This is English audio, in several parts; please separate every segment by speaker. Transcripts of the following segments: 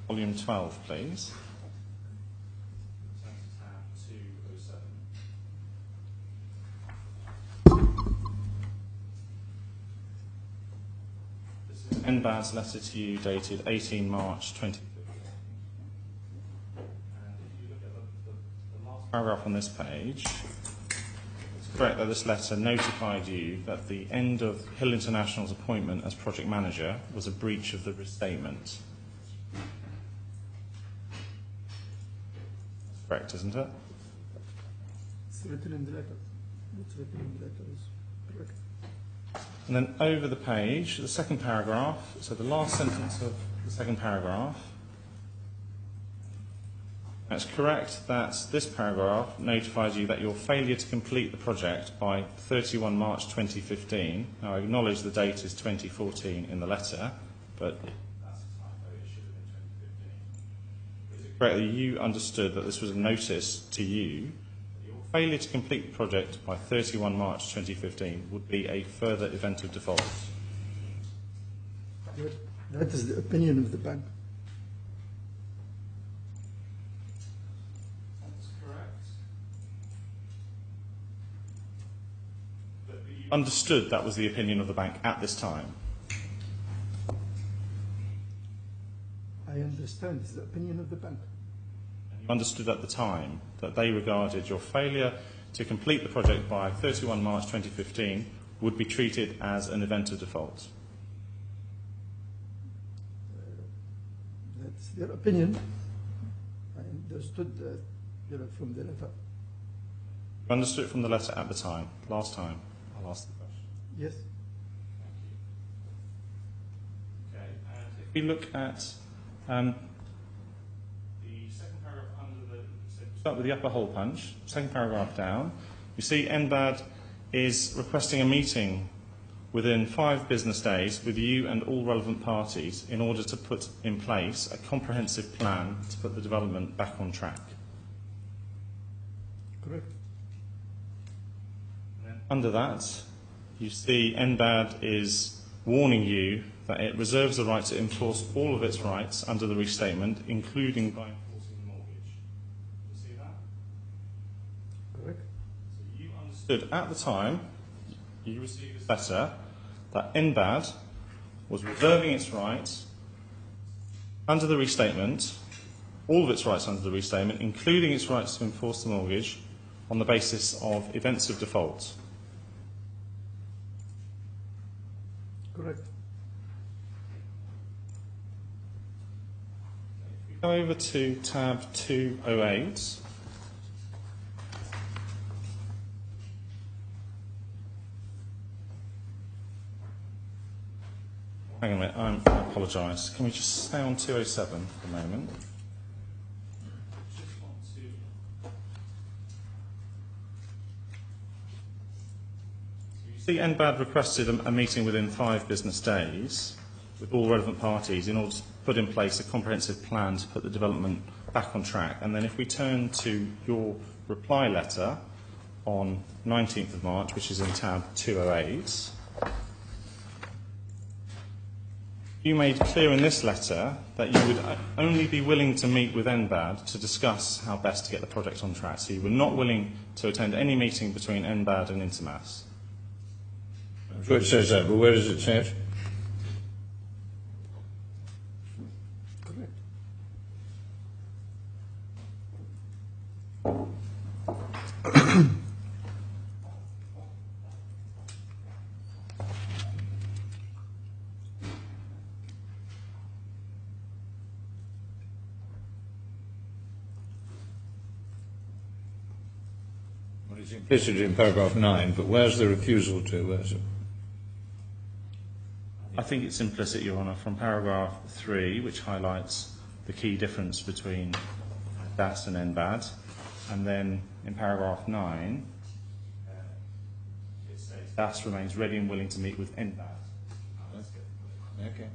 Speaker 1: volume 12, please. This is NBAD's letter to you dated 18 March 2015. And if you look at the last paragraph on this page, it's correct that this letter notified you that the end of Hill International's appointment as project manager was a breach of the restatement. That's correct, isn't it?
Speaker 2: It's written in the letter. What's written in the letter is correct.
Speaker 1: And then over the page, the second paragraph, so the last sentence of the second paragraph, it's correct that this paragraph notifies you that your failure to complete the project by 31 March 2015, now I acknowledge the date is 2014 in the letter, but that's a typo, it should have been 2015. Is it correct that you understood that this was a notice to you that your failure to complete the project by 31 March 2015 would be a further event of default?
Speaker 2: That is the opinion of the bank.
Speaker 1: Understood that was the opinion of the bank at this time?
Speaker 2: I understand it's the opinion of the bank.
Speaker 1: You understood at the time that they regarded your failure to complete the project by 31 March 2015 would be treated as an event of default?
Speaker 2: That's their opinion. I understood that from the letter.
Speaker 1: You understood it from the letter at the time, last time? I'll ask the question.
Speaker 2: Yes.
Speaker 1: Thank you. Okay, and if we look at the second paragraph under the, so start with the upper hole punch, second paragraph down, you see NBAD is requesting a meeting within 5 business days with you and all relevant parties in order to put in place a comprehensive plan to put the development back on track.
Speaker 2: Correct.
Speaker 1: Under that, you see NBAD is warning you that it reserves the right to enforce all of its rights under the restatement, including by enforcing the mortgage. Do you see that?
Speaker 2: Correct.
Speaker 1: So you understood at the time you received this letter that NBAD was reserving its rights under the restatement, all of its rights under the restatement, including its rights to enforce the mortgage on the basis of events of default.
Speaker 2: Correct.
Speaker 1: If we go over to tab 208. Hang on a minute, I apologise. Can we just stay on 207 for a moment? The NBAD requested a meeting within 5 business days with all relevant parties in order to put in place a comprehensive plan to put the development back on track. And then if we turn to your reply letter on 19th of March, which is in tab 208, you made clear in this letter that you would only be willing to meet with NBAD to discuss how best to get the project on track. So you were not willing to attend any meeting between NBAD and Intermas.
Speaker 3: I'm sure it says that, but where does it say it?
Speaker 2: Correct.
Speaker 3: Well, it's implicit in paragraph 9, but where's the refusal to? Where's it?
Speaker 1: I think it's implicit, Your Honour, from paragraph 3, which highlights the key difference between DAS and NBAD, and then in paragraph 9, it says DAS remains ready and willing to meet with NBAD.
Speaker 3: Okay.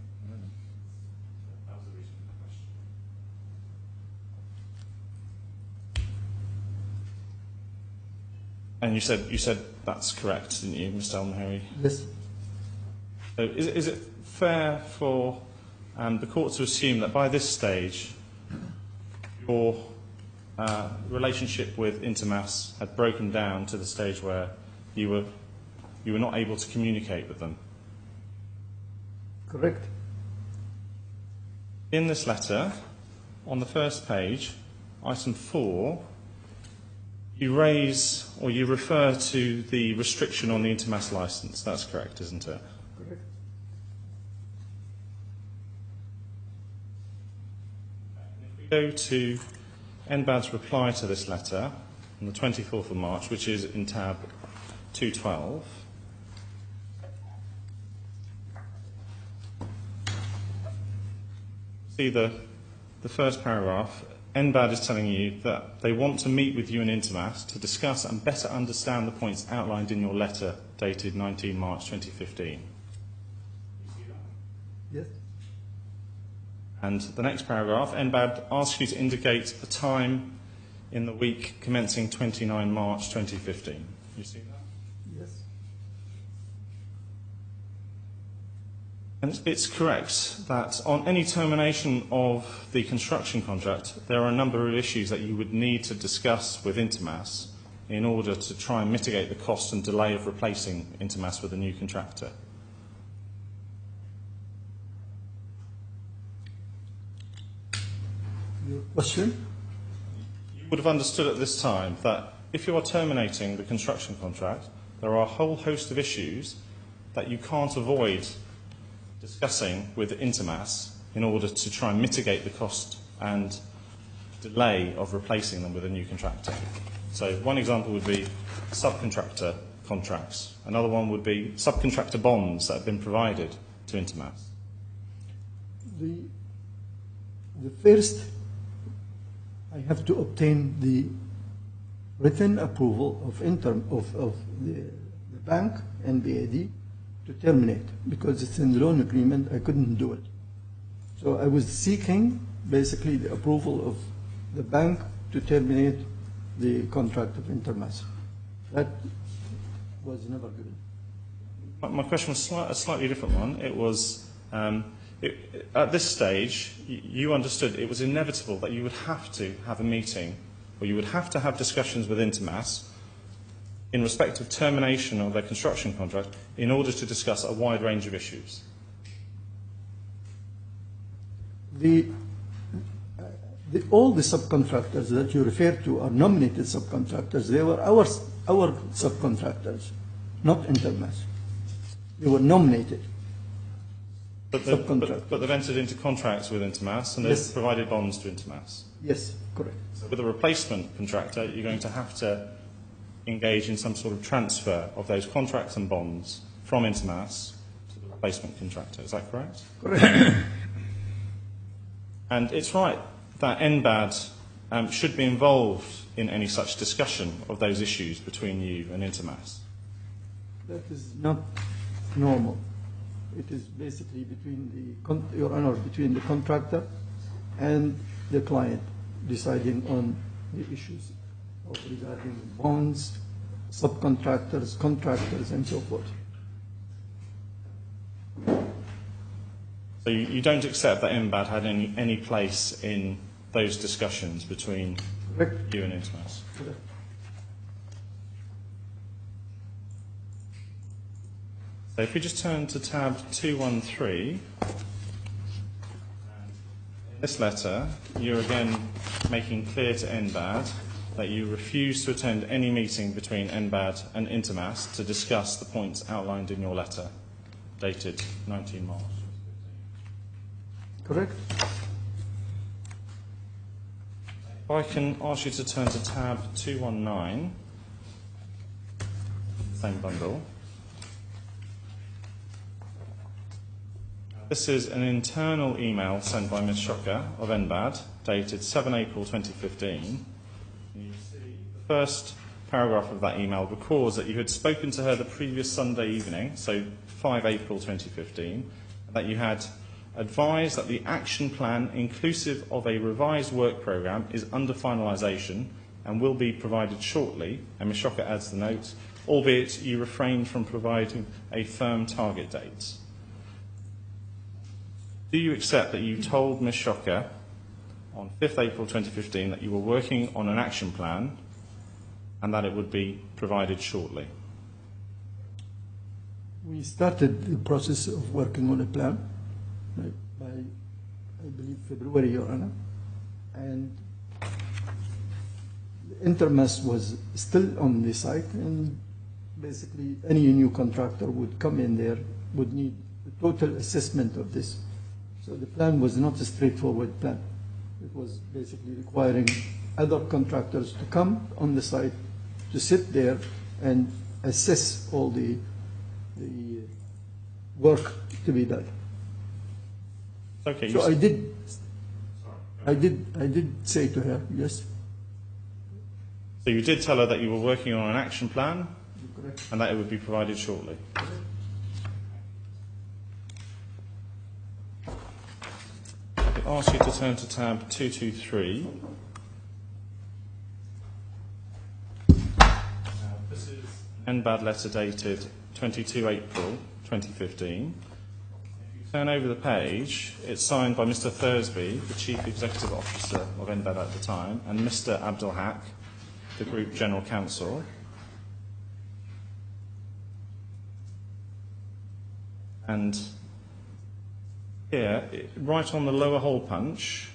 Speaker 1: That was the reason for the question. And you said that's correct, didn't you, Mr. Elmhary?
Speaker 2: Yes.
Speaker 1: So is it fair for and the court to assume that by this stage your relationship with Intermass had broken down to the stage where you were not able to communicate with them.
Speaker 2: Correct.
Speaker 1: In this letter, on the first page, item 4, you raise or you refer to the restriction on the Intermass license. That's correct, isn't it?
Speaker 2: Correct.
Speaker 1: If we go to NBAD's reply to this letter on the 24th of March, which is in tab 212, see the first paragraph. NBAD is telling you that they want to meet with you in Intermass to discuss and better understand the points outlined in your letter dated 19 March 2015.
Speaker 2: Yes.
Speaker 1: And the next paragraph, NBAD asks you to indicate a time in the week commencing 29 March 2015. You see that?
Speaker 2: Yes.
Speaker 1: And it's correct that on any termination of the construction contract, there are a number of issues that you would need to discuss with Intermass in order to try and mitigate the cost and delay of replacing Intermass with a new contractor.
Speaker 2: Your question?
Speaker 1: You would have understood at this time that if you are terminating the construction contract, there are a whole host of issues that you can't avoid discussing with Intermass in order to try and mitigate the cost and delay of replacing them with a new contractor. So one example would be subcontractor contracts. Another one would be subcontractor bonds that have been provided to Intermass.
Speaker 2: The first, I have to obtain the written approval of the bank and BAD to terminate, because it's in the loan agreement. I couldn't do it. So I was seeking basically the approval of the bank to terminate the contract of Intermass. That was never given.
Speaker 1: My question was a slightly different one. It was, at this stage, you understood it was inevitable that you would have to have a meeting, or you would have to have discussions with Intermass in respect of termination of their construction contract in order to discuss a wide range of issues.
Speaker 2: All the subcontractors that you refer to are nominated subcontractors. They were our subcontractors, not Intermass. They were nominated subcontractors.
Speaker 1: But they've entered into contracts with Intermass and they've
Speaker 2: Yes.
Speaker 1: provided bonds to Intermass.
Speaker 2: Yes, correct.
Speaker 1: So with a replacement contractor, you're going to have to engage in some sort of transfer of those contracts and bonds from Intermass to the replacement contractor. Is that correct?
Speaker 2: Correct.
Speaker 1: And it's right that NBAD should be involved in any such discussion of those issues between you and Intermass.
Speaker 2: That is not normal. It is basically between Your Honor, between the contractor and the client deciding on the issues regarding bonds, subcontractors, contractors, and so forth.
Speaker 1: So you don't accept that NBAD had any place in those discussions between
Speaker 2: Correct.
Speaker 1: you and Intermass?
Speaker 2: Correct.
Speaker 1: So if we just turn to tab 213, in this letter, you're again making clear to NBAD that you refuse to attend any meeting between NBAD and Intermass to discuss the points outlined in your letter, dated 19 March.
Speaker 2: Correct.
Speaker 1: If I can ask you to turn to tab 219, same bundle. This is an internal email sent by Ms. Shocker of NBAD, dated 7 April 2015. You see the first paragraph of that email records that you had spoken to her the previous Sunday evening, so 5 April 2015, and that you had advised that the action plan, inclusive of a revised work programme, is under finalisation and will be provided shortly, and Ms. Shocker adds the note, albeit you refrained from providing a firm target date. Do you accept that you told Ms. Shocker on 5th April 2015 that you were working on an action plan and that it would be provided shortly?
Speaker 2: We started the process of working on a plan by I believe, February, Your Honor. And the Intermas was still on the site, and basically any new contractor would come in there, would need a total assessment of this. So the plan was not a straightforward plan. It was basically requiring other contractors to come on the site, to sit there and assess all the work to be done.
Speaker 1: Okay.
Speaker 2: So I did say to her, yes.
Speaker 1: So you did tell her that you were working on an action plan,
Speaker 2: Correct.
Speaker 1: and that it would be provided shortly. I ask you to turn to tab 223. This is an NBAD letter dated 22 April 2015. If you turn over the page, it's signed by Mr. Thursby, the Chief Executive Officer of NBAD at the time, and Mr. Abdul Haq, the Group General Counsel. And here, right on the lower hole punch,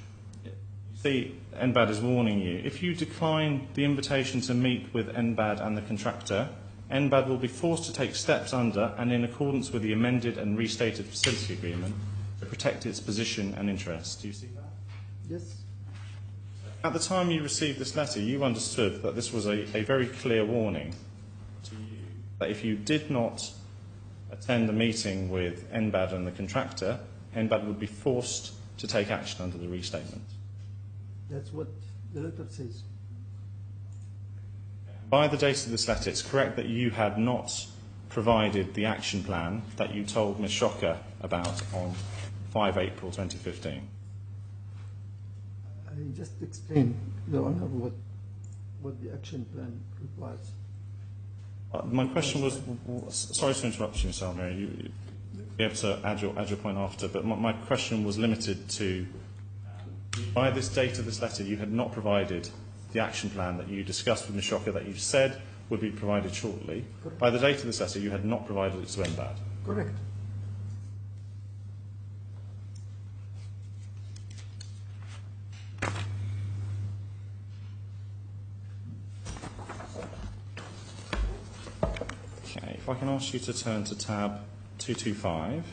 Speaker 1: you see NBAD is warning you. If you decline the invitation to meet with NBAD and the contractor, NBAD will be forced to take steps under and in accordance with the amended and restated facility agreement to protect its position and interests. Do you see that?
Speaker 2: Yes.
Speaker 1: At the time you received this letter, you understood that this was a very clear warning to you that if you did not attend a meeting with NBAD and the contractor, NBAD would be forced to take action under the restatement.
Speaker 2: That's what the letter says.
Speaker 1: By the date of this letter, it's correct that you had not provided the action plan that you told Ms. Shocker about on 5 April 2015.
Speaker 2: I just explained, Your Honor, what the action plan requires.
Speaker 1: My question was, sorry to interrupt you, Ms. Almeri, you'll be able to add your point after, but my question was limited to, by this date of this letter, you had not provided the action plan that you discussed with Ms. Shocker that you said would be provided shortly.
Speaker 2: Correct.
Speaker 1: By the date of this letter, you had not provided it to NBAD.
Speaker 2: Correct.
Speaker 1: Okay, if I can ask you to turn to tab 225.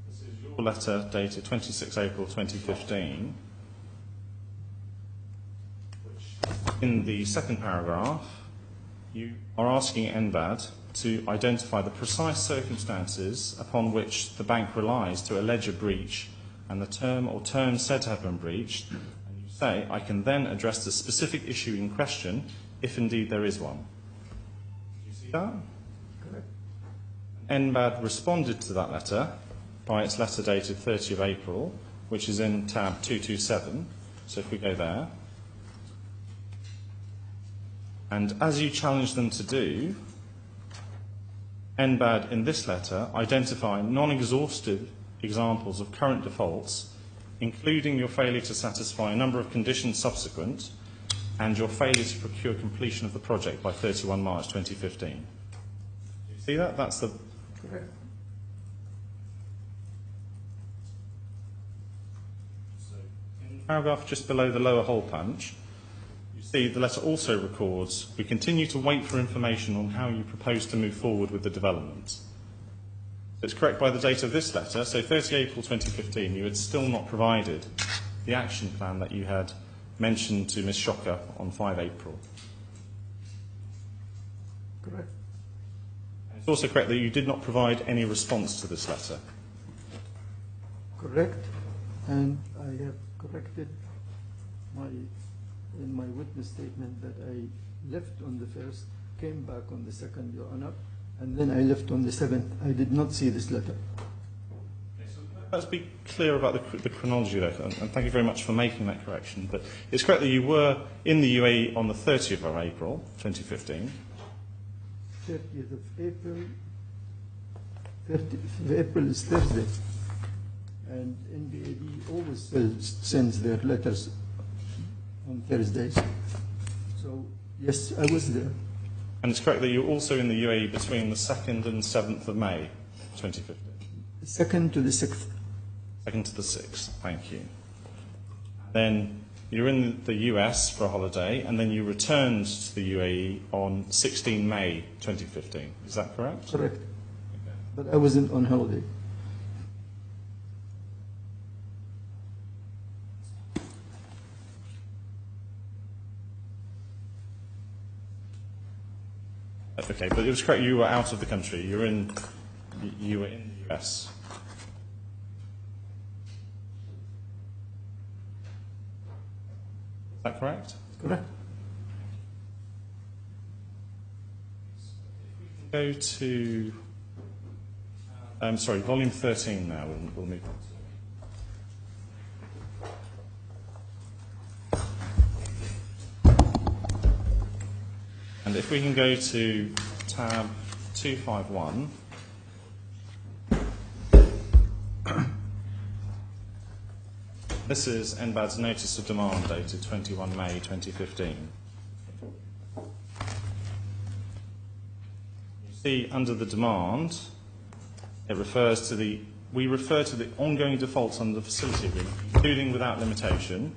Speaker 1: This is your letter dated 26 April 2015, which in the second paragraph, you are asking NBAD to identify the precise circumstances upon which the bank relies to allege a breach and the term or terms said to have been breached. Say, I can then address the specific issue in question, if indeed there is one. Do you see that?
Speaker 2: Correct.
Speaker 1: NBAD responded to that letter by its letter dated 30 of April, which is in tab 227. So if we go there. And as you challenged them to do, NBAD in this letter identify non-exhaustive examples of current defaults, including your failure to satisfy a number of conditions subsequent and your failure to procure completion of the project by 31 March 2015. Do you see that? That's the...
Speaker 2: Correct.
Speaker 1: So in the paragraph just below the lower hole punch, you see the letter also records, we continue to wait for information on how you propose to move forward with the development. So it's correct by the date of this letter, so 30 April 2015, you had still not provided the action plan that you had mentioned to Ms. Shocker on 5 April.
Speaker 2: Correct.
Speaker 1: It's also correct that you did not provide any response to this letter.
Speaker 2: Correct. And I have corrected in my witness statement that I left on the 1st, came back on the 2nd, Your Honor, and then I left on the 7th. I did not see this letter.
Speaker 1: Let's be clear about the chronology there, and thank you very much for making that correction. But it's correct that you were in the UAE on the 30th of April, 2015.
Speaker 2: 30th of April. April is Thursday, and NBAD always sends their letters on Thursdays. So, yes, I was there.
Speaker 1: And it's correct that you were also in the UAE between the 2nd and 7th of May 2015?
Speaker 2: 2nd to the 6th.
Speaker 1: 2nd to the 6th, thank you. Then you're in the US for a holiday, and then you returned to the UAE on 16 May 2015. Is that correct?
Speaker 2: Correct. Okay. But I wasn't on holiday.
Speaker 1: Okay, but it was correct. You were out of the country. You were in the US. Is that correct?
Speaker 2: Correct.
Speaker 1: Go to, volume 13 now. We'll move on. And if we can go to tab 251. This is NBAD's notice of demand dated 21 May 2015. You see under the demand, it refers to we refer to the ongoing defaults under the facility agreement, including without limitation,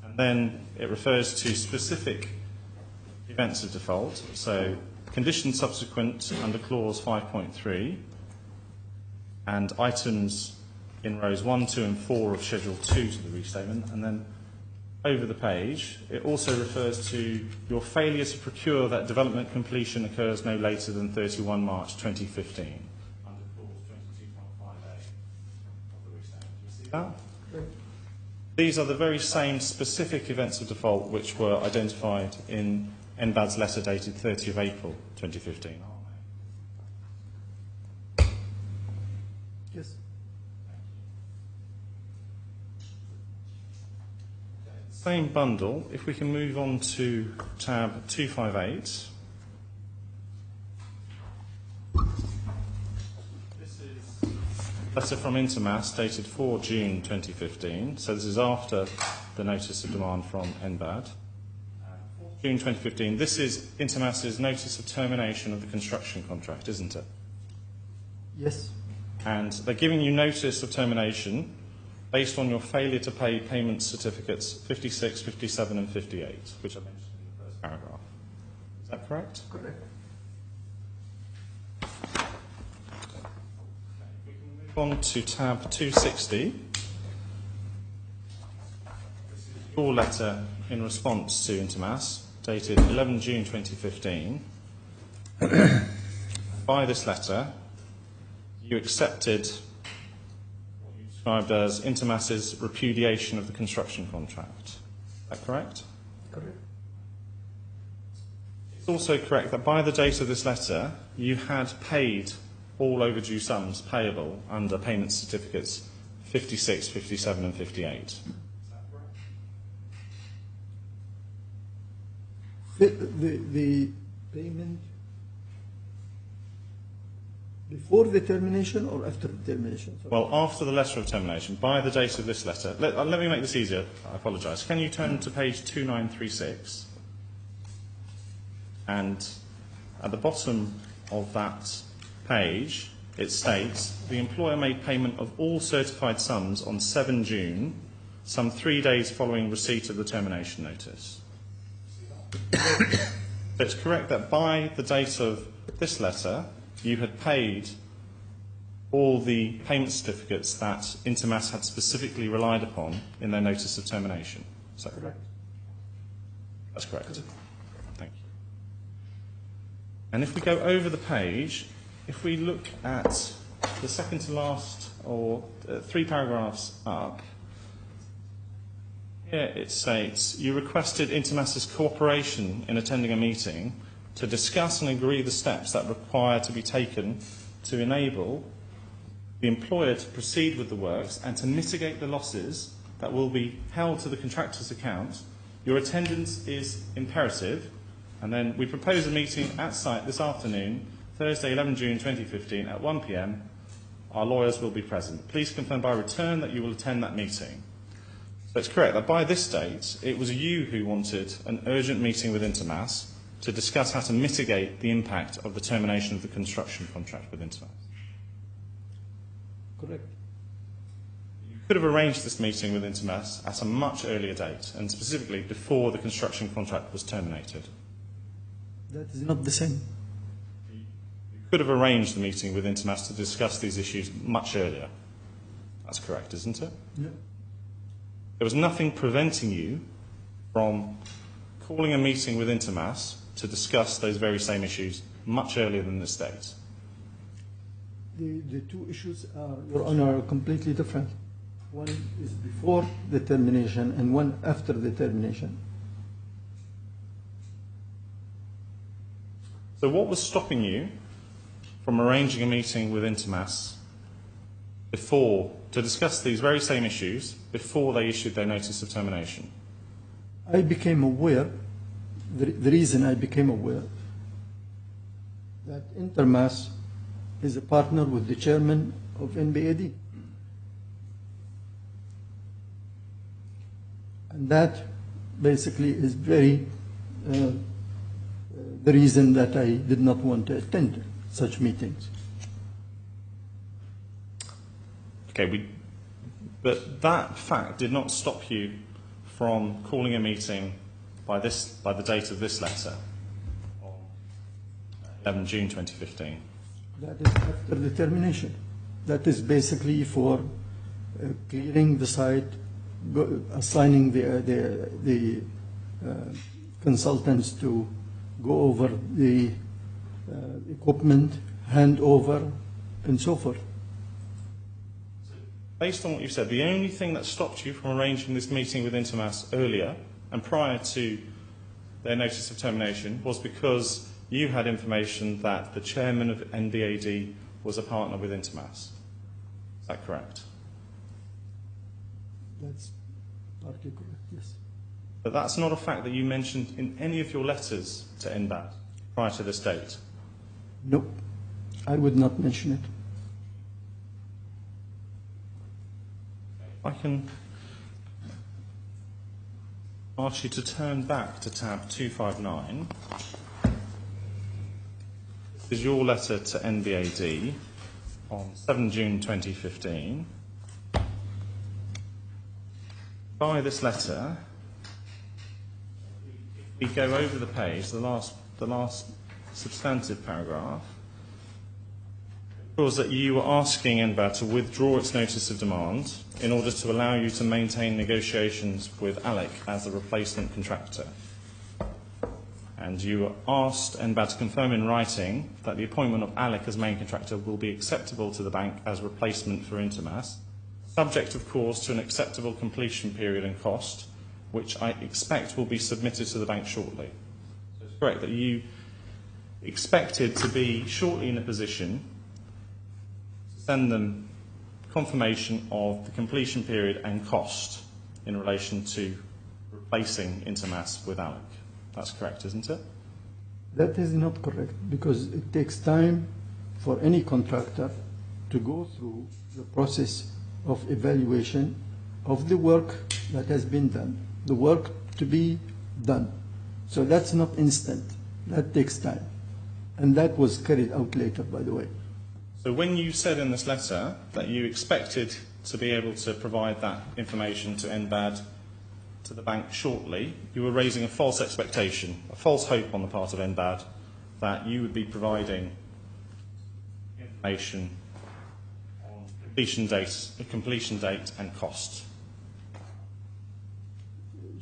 Speaker 1: and then it refers to specific events of default, so conditions subsequent under clause 5.3, and items in rows 1, 2 and 4 of Schedule 2 to the restatement, and then over the page it also refers to your failure to procure that development completion occurs no later than 31 March 2015 under clause 22.5a of the restatement. Do you see that?
Speaker 2: Right.
Speaker 1: These are the very same specific events of default which were identified in NBAD's letter dated 30 of April 2015, aren't they?
Speaker 2: Yes.
Speaker 1: Same bundle, if we can move on to tab 258. This is a letter from Intermas dated 4 June 2015, so this is after the notice of demand from NBAD. June 2015, this is Intermas's notice of termination of the construction contract, isn't it?
Speaker 2: Yes.
Speaker 1: And they're giving you notice of termination based on your failure to pay payment certificates 56, 57 and 58, which I mentioned in the first paragraph. Is that correct?
Speaker 2: Correct.
Speaker 1: We can move on to tab 260. This is your letter in response to Intermas, dated 11 June 2015. By this letter, you accepted what you described as Intermas's repudiation of the construction contract. Is that correct?
Speaker 2: Correct.
Speaker 1: It's also correct that by the date of this letter, you had paid all overdue sums payable under payment certificates 56, 57 and 58.
Speaker 2: The payment before the termination or after the termination? Sorry.
Speaker 1: Well, after the letter of termination, by the date of this letter, let me make this easier, I apologise. Can you turn to page 2936? And at the bottom of that page, it states, the employer made payment of all certified sums on 7 June, some 3 days following receipt of the termination notice. It's correct that by the date of this letter, you had paid all the payment certificates that Intermas had specifically relied upon in their notice of termination. Is that correct? That's correct. Thank you. And if we go over the page, if we look at the second to last, or 3 paragraphs up, here it states, you requested Intermas's cooperation in attending a meeting to discuss and agree the steps that require to be taken to enable the employer to proceed with the works and to mitigate the losses that will be held to the contractor's account. Your attendance is imperative. And then we propose a meeting at site this afternoon, Thursday 11 June 2015 at 1 p.m. Our lawyers will be present. Please confirm by return that you will attend that meeting. So it's correct that by this date, it was you who wanted an urgent meeting with Intermas to discuss how to mitigate the impact of the termination of the construction contract with Intermas.
Speaker 2: Correct.
Speaker 1: You could have arranged this meeting with Intermas at a much earlier date, and specifically before the construction contract was terminated.
Speaker 2: That is not the same.
Speaker 1: You could have arranged the meeting with Intermas to discuss these issues much earlier. That's correct, isn't it?
Speaker 2: No.
Speaker 1: There was nothing preventing you from calling a meeting with Intermas to discuss those very same issues much earlier than this date.
Speaker 2: The two issues are, Your Honor, are completely different. One is before the termination and one after the termination.
Speaker 1: So what was stopping you from arranging a meeting with Intermas before, to discuss these very same issues before they issued their notice of termination?
Speaker 2: I became aware, the reason I became aware, that Intermas is a partner with the chairman of NBAD. And that basically is very the reason that I did not want to attend such meetings.
Speaker 1: Okay, but that fact did not stop you from calling a meeting by the date of this letter on 11 June 2015.
Speaker 2: That is after the termination. That is basically for clearing the site, assigning the consultants to go over the equipment, hand over, and so forth.
Speaker 1: Based on what you said, the only thing that stopped you from arranging this meeting with Intermas earlier and prior to their notice of termination was because you had information that the chairman of NBAD was a partner with Intermas. Is that correct?
Speaker 2: That's partly correct, yes.
Speaker 1: But that's not a fact that you mentioned in any of your letters to NBAD prior to this date.
Speaker 2: Nope, I would not mention it.
Speaker 1: I can ask you to turn back to tab 259. This is your letter to NBAD on 7 June 2015. By this letter, we go over the page, the last substantive paragraph, was that you were asking NBAD to withdraw its notice of demand in order to allow you to maintain negotiations with ALEC as the replacement contractor. And you asked NBAD to confirm in writing that the appointment of ALEC as main contractor will be acceptable to the bank as replacement for Intermas, subject, of course, to an acceptable completion period and cost, which I expect will be submitted to the bank shortly. So it's correct that you expected to be shortly in a position to send them confirmation of the completion period and cost in relation to replacing Intermas with ALEC. That's correct, isn't it?
Speaker 2: That is not correct, because it takes time for any contractor to go through the process of evaluation of the work that has been done, the work to be done. So that's not instant. That takes time. And that was carried out later, by the way.
Speaker 1: So when you said in this letter that you expected to be able to provide that information to NBAD, to the bank shortly, you were raising a false expectation, a false hope on the part of NBAD that you would be providing information on completion date and cost.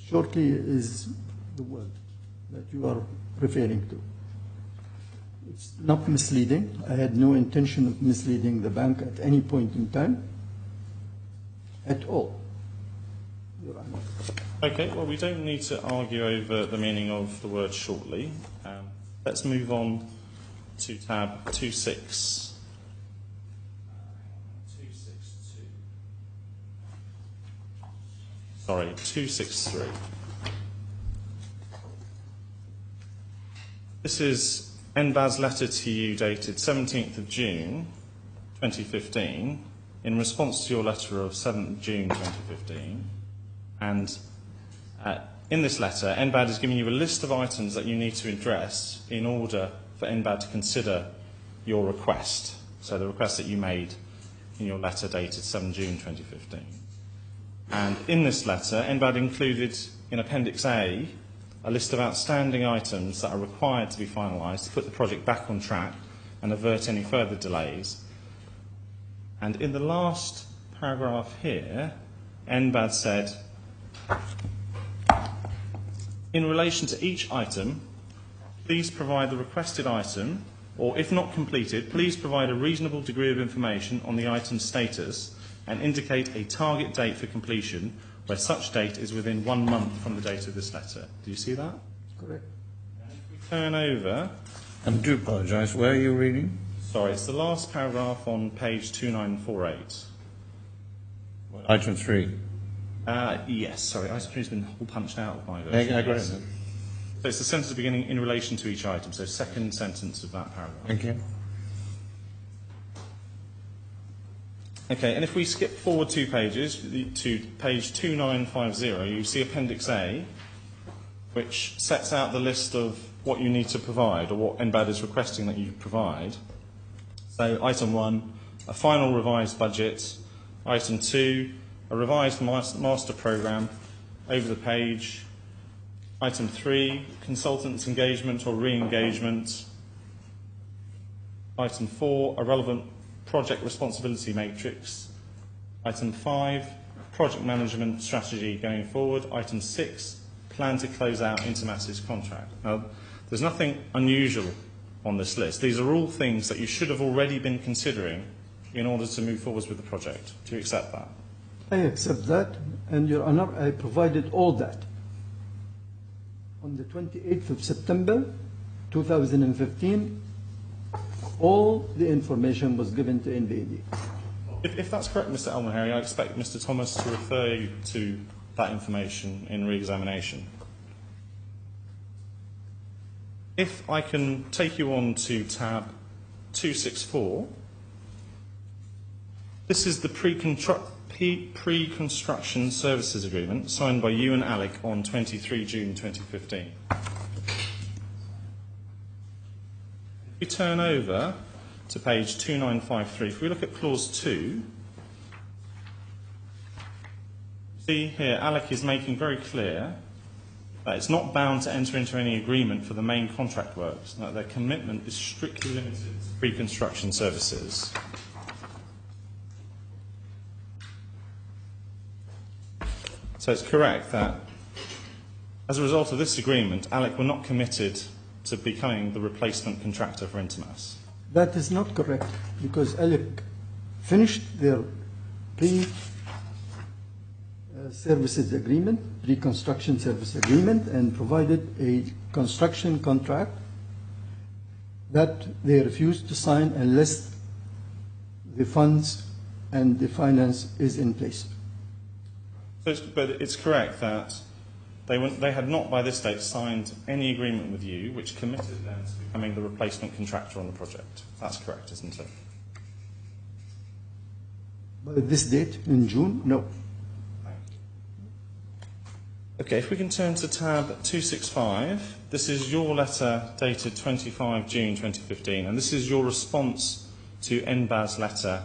Speaker 2: Shortly is the word that you are referring to. It's not misleading. I had no intention of misleading the bank at any point in time, at all, Your Honor.
Speaker 1: Okay, well, we don't need to argue over the meaning of the word shortly. Let's move on to tab 26. 262. Sorry, 263. This is NBAD's letter to you dated 17th of June 2015, in response to your letter of 7th June 2015, and in this letter, NBAD is giving you a list of items that you need to address in order for NBAD to consider your request. So the request that you made in your letter dated 7 June 2015. And in this letter, NBAD included in Appendix A a list of outstanding items that are required to be finalised to put the project back on track and avert any further delays. And in the last paragraph here, NBAD said, in relation to each item, please provide the requested item, or if not completed, please provide a reasonable degree of information on the item's status and indicate a target date for completion where such date is within 1 month from the date of this letter. Do you see that?
Speaker 2: Correct.
Speaker 1: If we turn over...
Speaker 3: I do apologise, where are you reading?
Speaker 1: Sorry, it's the last paragraph on page 2948.
Speaker 3: Item 3.
Speaker 1: Yes, sorry, item 3 has been all punched out of my
Speaker 3: I
Speaker 1: version.
Speaker 3: got it.
Speaker 1: So it's the sentence beginning in relation to each item, so second sentence of that paragraph.
Speaker 3: Thank you.
Speaker 1: Okay, and if we skip forward 2 pages to page 2950, you see Appendix A, which sets out the list of what you need to provide, or what NBAD is requesting that you provide. So item 1, a final revised budget. Item 2, a revised master programme. Over the page. Item 3, consultants' engagement or re-engagement. Item 4, a relevant project responsibility matrix. Item 5, project management strategy going forward. Item 6, plan to close out Intermass's contract. Now, there's nothing unusual on this list. These are all things that you should have already been considering in order to move forwards with the project. Do you accept that?
Speaker 2: I accept that, and Your Honor, I provided all that. On the 28th of September 2015, all the information was given to NBAD.
Speaker 1: If that's correct, Mr. Elmaheri, I expect Mr. Thomas to refer you to that information in re-examination. If I can take you on to tab 264, this is the pre-construction services agreement signed by you and Alec on 23 June 2015. If we turn over to page 2953, if we look at clause 2, see here Alec is making very clear that it's not bound to enter into any agreement for the main contract works, that their commitment is strictly limited to pre-construction services. So it's correct that as a result of this agreement, Alec were not committed to becoming the replacement contractor for Intermass.
Speaker 2: That is not correct, because ALEC finished their pre-services agreement, pre-construction service agreement, and provided a construction contract that they refused to sign unless the funds and the finance is in place.
Speaker 1: But it's correct that they had not by this date signed any agreement with you which committed them to becoming the replacement contractor on the project. That's correct, isn't it?
Speaker 2: By this date, in June, no.
Speaker 1: Okay, if we can turn to tab 265, this is your letter dated 25 June 2015, and this is your response to NBA's letter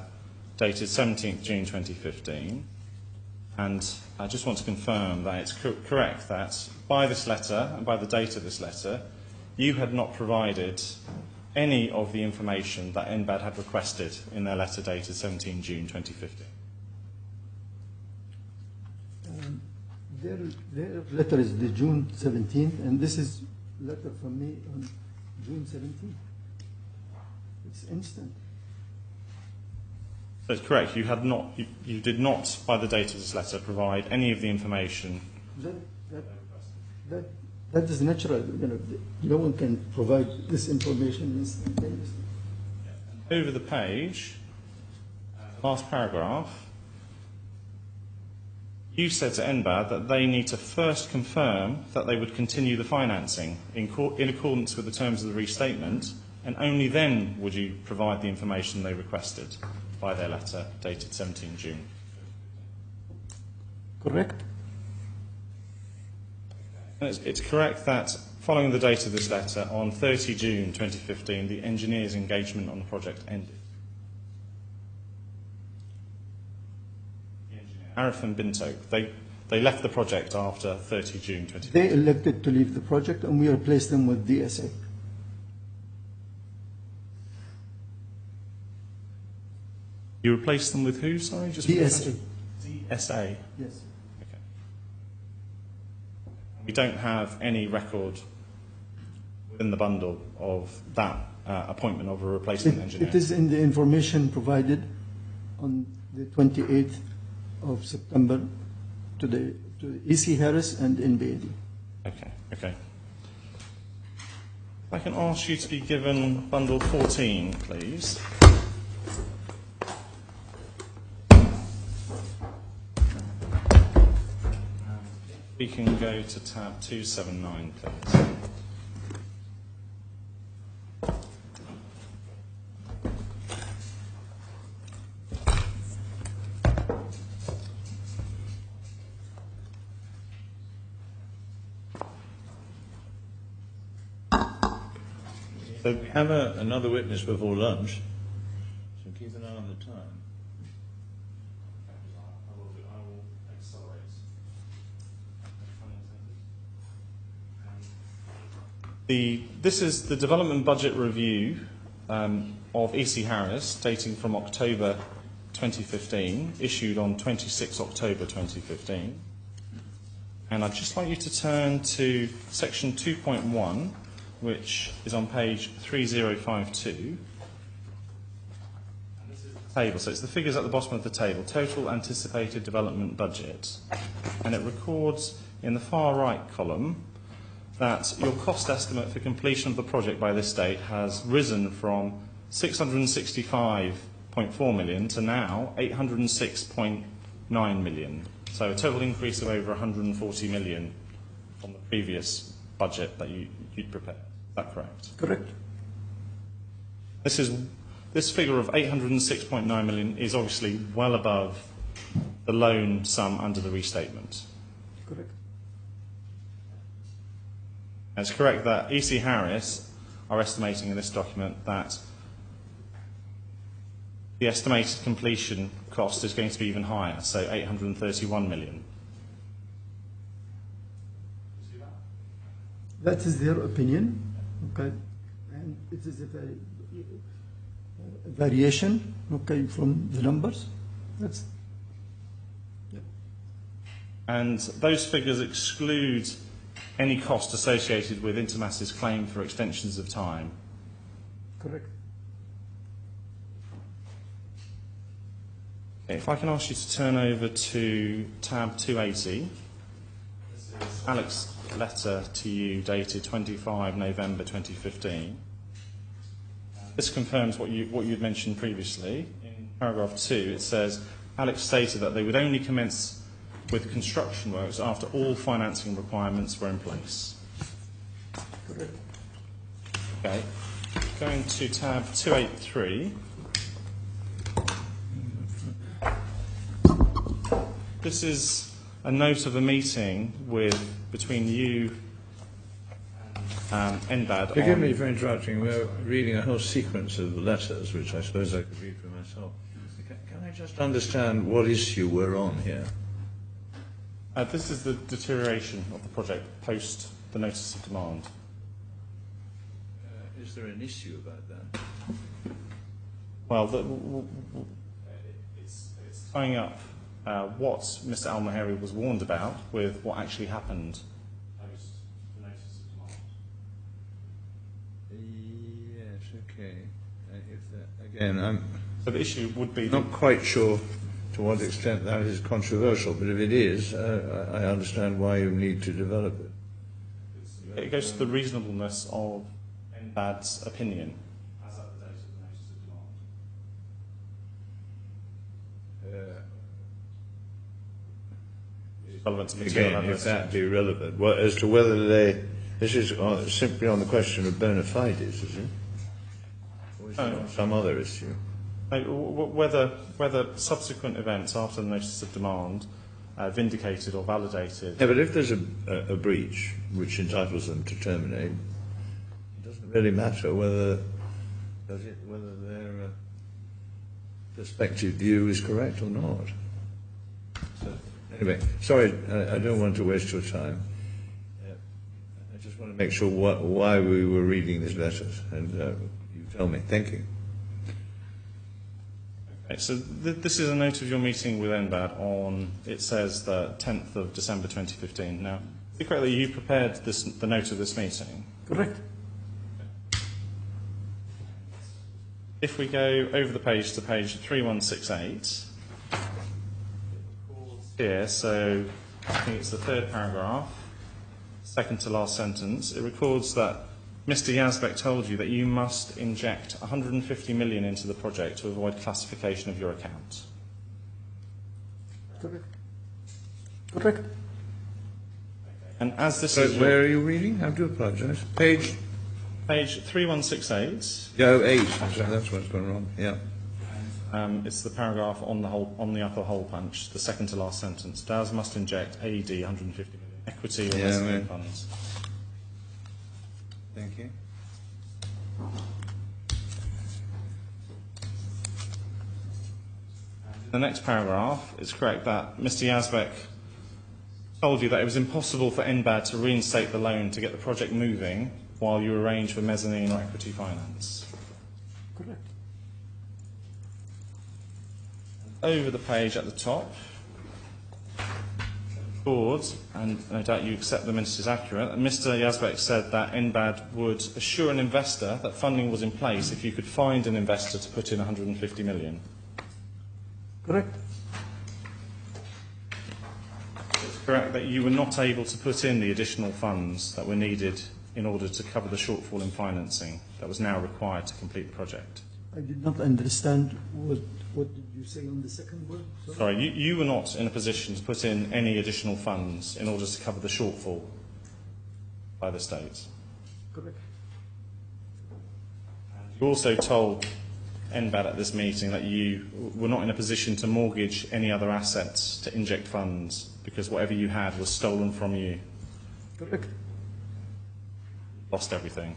Speaker 1: dated 17th June 2015. And I just want to confirm that it's correct that by this letter and by the date of this letter, you had not provided any of the information that NBAD had requested in their letter dated 17 June 2015.
Speaker 2: Their letter is the June 17th, and this is letter from me on June 17th. It's instant.
Speaker 1: So it's correct. You had not. You did not, by the date of this letter, provide any of the information.
Speaker 2: That is natural. No one can provide this information instantaneously.
Speaker 1: Over the page, last paragraph, you said to NBAD that they need to first confirm that they would continue the financing in accordance with the terms of the restatement, and only then would you provide the information they requested. by their letter dated 17 June.
Speaker 2: Correct?
Speaker 1: And it's correct that following the date of this letter, on 30 June 2015, the engineers' engagement on the project ended. Arif and Bintok, they left the project after 30 June 2015.
Speaker 2: They elected to leave the project and we replaced them with DSA.
Speaker 1: You replaced them with who, sorry? Just
Speaker 2: DSA.
Speaker 1: DSA.
Speaker 2: Yes.
Speaker 1: Okay. We don't have any record within the bundle of that appointment of a replacement engineer.
Speaker 2: It is in the information provided on the 28th of September to EC Harris and NBAD.
Speaker 1: Okay, okay. If I can ask you to be given bundle 14, please. We can go to tab 279, please.
Speaker 3: So we have another witness before lunch, so keep an eye on the time.
Speaker 1: This is the development budget review of EC Harris, dating from October 2015, issued on 26 October 2015. And I'd just like you to turn to section 2.1, which is on page 3052. And this is the table, so it's the figures at the bottom of the table, total anticipated development budget. And it records in the far right column that your cost estimate for completion of the project by this date has risen from 665.4 million to now 806.9 million. So a total increase of over 140 million from the previous budget that you'd prepared. Is that correct?
Speaker 2: Correct.
Speaker 1: This figure of 806.9 million is obviously well above the loan sum under the restatement.
Speaker 2: Correct.
Speaker 1: It's correct that EC Harris are estimating in this document that the estimated completion cost is going to be even higher, so 831 million.
Speaker 2: That is their opinion, okay, and it is a variation, okay, from the numbers. That's. Yeah.
Speaker 1: And those figures exclude any cost associated with Intermass's claim for extensions of time.
Speaker 2: Correct.
Speaker 1: Okay, if I can ask you to turn over to tab 280. This is Alex's letter to you dated 25 November 2015. This confirms what you'd mentioned previously. In paragraph 2 it says, Alex stated that they would only commence with construction works after all financing requirements were in place.
Speaker 2: Correct.
Speaker 1: Okay, going to tab 283. This is a note of a meeting between you and NBAD.
Speaker 3: Forgive me for interrupting. We're reading a whole sequence of letters, which I suppose I could read for myself. Can I just understand what issue we're on here?
Speaker 1: This is the deterioration of the project post the notice of demand.
Speaker 3: Is there an issue about that?
Speaker 1: Well, it's tying up what Mr. Al-Mahiri was warned about with what actually happened post the notice of demand.
Speaker 3: Yes, okay. Again,
Speaker 1: So the issue would be...
Speaker 3: not quite sure to what extent that is controversial, but if it is, I understand why you need to develop it.
Speaker 1: It goes to the reasonableness of NBAD's opinion as at the date of the notice of demand. Relevant to material
Speaker 3: Again, if
Speaker 1: adverse
Speaker 3: that be relevant, well, as to whether this is simply on the question of bona fides, is it? Or is it on some other issue?
Speaker 1: Whether subsequent events after the notice of demand vindicated or validated.
Speaker 3: Yeah, but if there's a breach which entitles them to terminate, it doesn't really matter whether their perspective view is correct or not. So, anyway, sorry, I don't want to waste your time. I just want to make sure why we were reading these letters, and you tell me. Thank you.
Speaker 1: Okay, so this is a note of your meeting with NBAD on, it says, the 10th of December 2015. Now, is it correct that you prepared the note of this meeting?
Speaker 2: Correct.
Speaker 1: If we go over the page to page 3168, here, so I think it's the third paragraph, second to last sentence, it records that Mr. Yazbek told you that you must inject 150 million into the project to avoid classification of your account.
Speaker 2: Correct. Correct.
Speaker 1: And as this
Speaker 3: So
Speaker 1: is
Speaker 3: where are you reading? I do apologise. Page
Speaker 1: 3168.
Speaker 3: Oh, 8. That's what's gone wrong. Yeah.
Speaker 1: It's the paragraph on the upper hole punch, the second to last sentence. DAS must inject AED 150 million equity or mezzanine funds.
Speaker 3: Thank you.
Speaker 1: In the next paragraph, it's correct that Mr. Yazbek told you that it was impossible for NBAD to reinstate the loan to get the project moving while you arrange for mezzanine or equity finance.
Speaker 2: Correct.
Speaker 1: Over the page at the top, board, and no doubt you accept the minutes is accurate, and Mr. Yazbek said that NBAD would assure an investor that funding was in place if you could find an investor to put in 150 million.
Speaker 2: Correct.
Speaker 1: It's correct that you were not able to put in the additional funds that were needed in order to cover the shortfall in financing that was now required to complete the project.
Speaker 2: I did not understand what did you say on the second word?
Speaker 1: Sorry, you were not in a position to put in any additional funds in order to cover the shortfall by the state.
Speaker 2: Correct.
Speaker 1: You also told NBAD at this meeting that you were not in a position to mortgage any other assets to inject funds because whatever you had was stolen from you.
Speaker 2: Correct.
Speaker 1: Lost everything.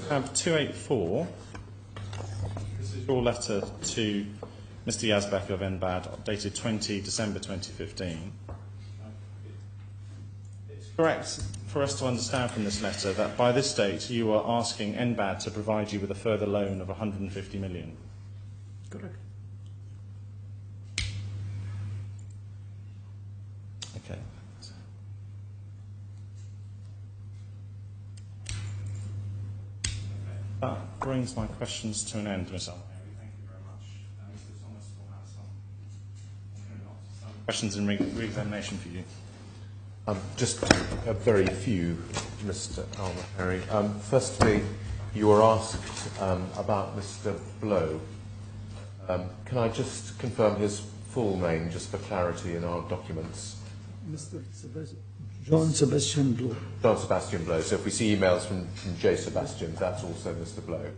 Speaker 1: Tab 284. This is your letter to Mr. Yazbek of NBAD, dated 20 December 2015. It's correct for us to understand from this letter that by this date you are asking NBAD to provide you with a further loan of 150 million.
Speaker 2: Correct.
Speaker 1: Okay. That brings my questions to an end, Ms. Almeri. Thank you very much. Mr. Thomas will have some questions in re-examination for you.
Speaker 4: Just a very few, Mr. Almeri. Firstly, you were asked about Mr. Blow. Can I just confirm his full name, just for clarity in our documents?
Speaker 2: Mr. John Sebastian Blow.
Speaker 4: John Sebastian Blow. So if we see emails from J. Sebastian, that's also Mr. Blow.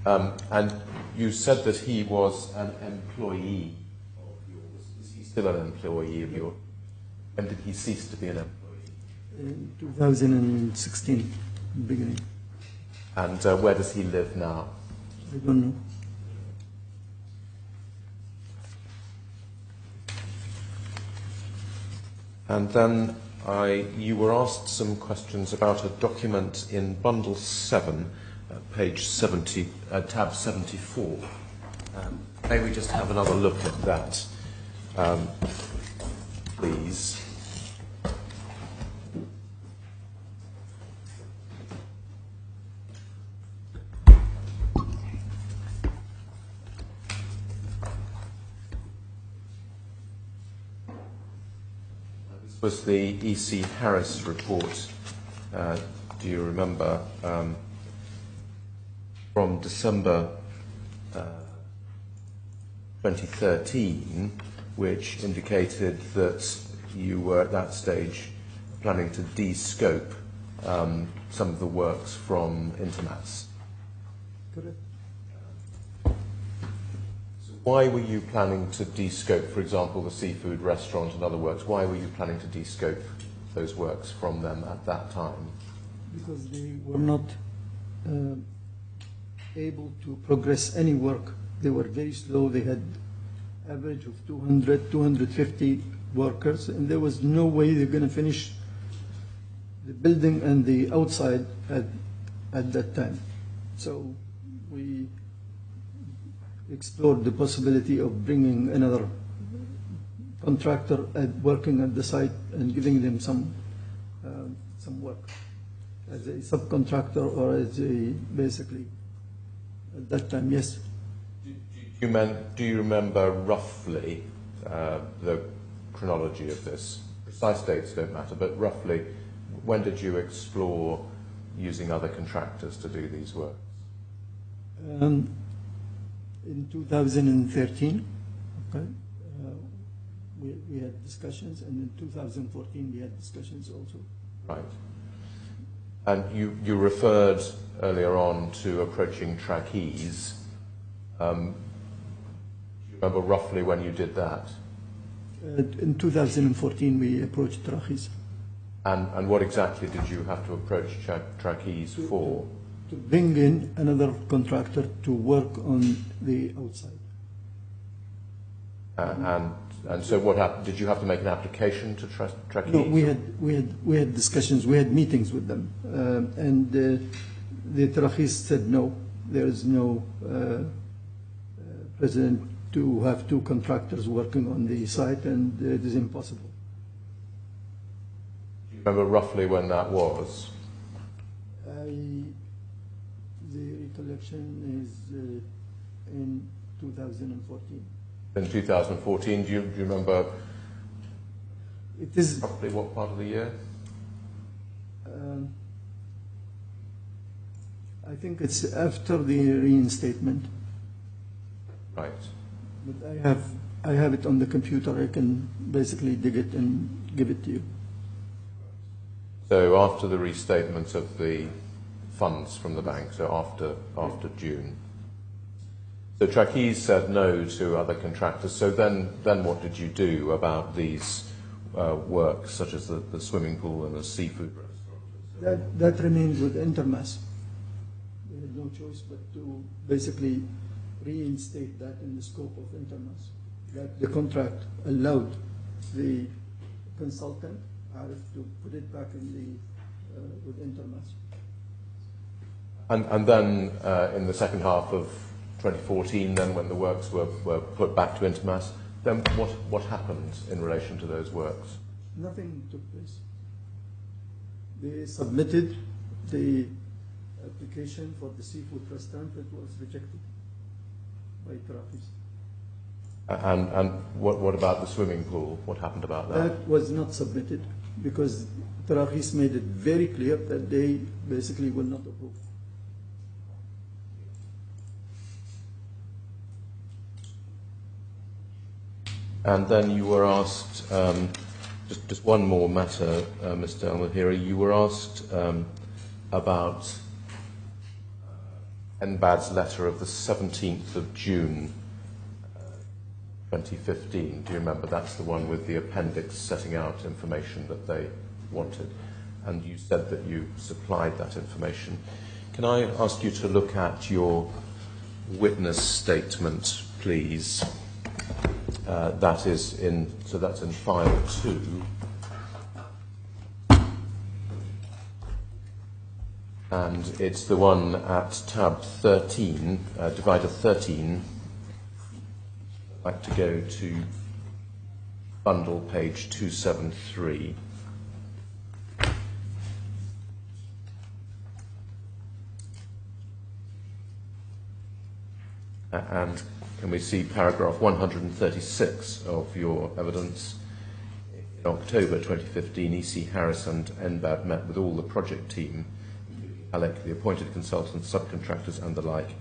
Speaker 4: And you said that he was an employee of yours. Is he still an employee of yours? When did he cease to be an employee?
Speaker 2: In 2016, beginning.
Speaker 4: And where does he live now?
Speaker 2: I don't know.
Speaker 4: And then you were asked some questions about a document in Bundle 7, page 70, tab 74. May we just have another look at that, please? Was the E.C. Harris report, do you remember, from December 2013, which indicated that you were at that stage planning to de-scope some of the works from Intermas.
Speaker 2: Correct.
Speaker 4: Why were you planning to de-scope, for example, the seafood restaurant and other works? Why were you planning to de-scope those works from them at that time?
Speaker 2: Because they were not able to progress any work. They were very slow. They had average of 200, 250 workers, and there was no way they're going to finish the building and the outside at that time. So we explored the possibility of bringing another contractor working at the site and giving them some work as a subcontractor or as a basically at that time. Yes.
Speaker 4: Do you remember roughly the chronology of this? Precise dates don't matter, but roughly when did you explore using other contractors to do these works?
Speaker 2: In 2013, okay, we had discussions, and in 2014 we had discussions also.
Speaker 4: Right. And you referred earlier on to approaching trackies. Do you remember roughly when you did that?
Speaker 2: In 2014 we approached trackies.
Speaker 4: And what exactly did you have to approach trackies for?
Speaker 2: To bring in another contractor to work on the outside.
Speaker 4: And so what happened? Did you have to make an application to trackies?
Speaker 2: No, we had discussions. We had meetings with them, and the trackies said no. There is no precedent to have two contractors working on the site, and it is impossible.
Speaker 4: Do you remember roughly when that was?
Speaker 2: The recollection is in 2014.
Speaker 4: In 2014, do you remember
Speaker 2: It is
Speaker 4: roughly what part of the year?
Speaker 2: I think it's after the reinstatement.
Speaker 4: Right.
Speaker 2: But I have it on the computer. I can basically dig it and give it to you.
Speaker 4: So after the restatement of the funds from the bank, so after June. So trackies said no to other contractors. So then what did you do about these works, such as the swimming pool and the seafood restaurant?
Speaker 2: That remained with Intermas. They had no choice but to basically reinstate that in the scope of Intermas. That the contract allowed the consultant, Arif, to put it back in the with Intermas.
Speaker 4: And then in the second half of 2014, then when the works were put back to Intermas, then what happened in relation to those works?
Speaker 2: Nothing took place. They submitted the application for the seafood restaurant, that was rejected by traffic.
Speaker 4: And what about the swimming pool? What happened about that?
Speaker 2: That was not submitted because Taraqis made it very clear that they basically will not approve.
Speaker 4: And then you were asked, just one more matter, Mr. Al-Mahiri, you were asked about NBAD's letter of the 17th of June 2015. Do you remember? That's the one with the appendix setting out information that they wanted. And you said that you supplied that information. Can I ask you to look at your witness statement, please? That's in file 2. And it's the one at tab 13, divider 13. I'd like to go to bundle page 273. And can we see paragraph 136 of your evidence? In October 2015, EC Harris and NBAD met with all the project team, Alec, the appointed consultants, subcontractors and the like,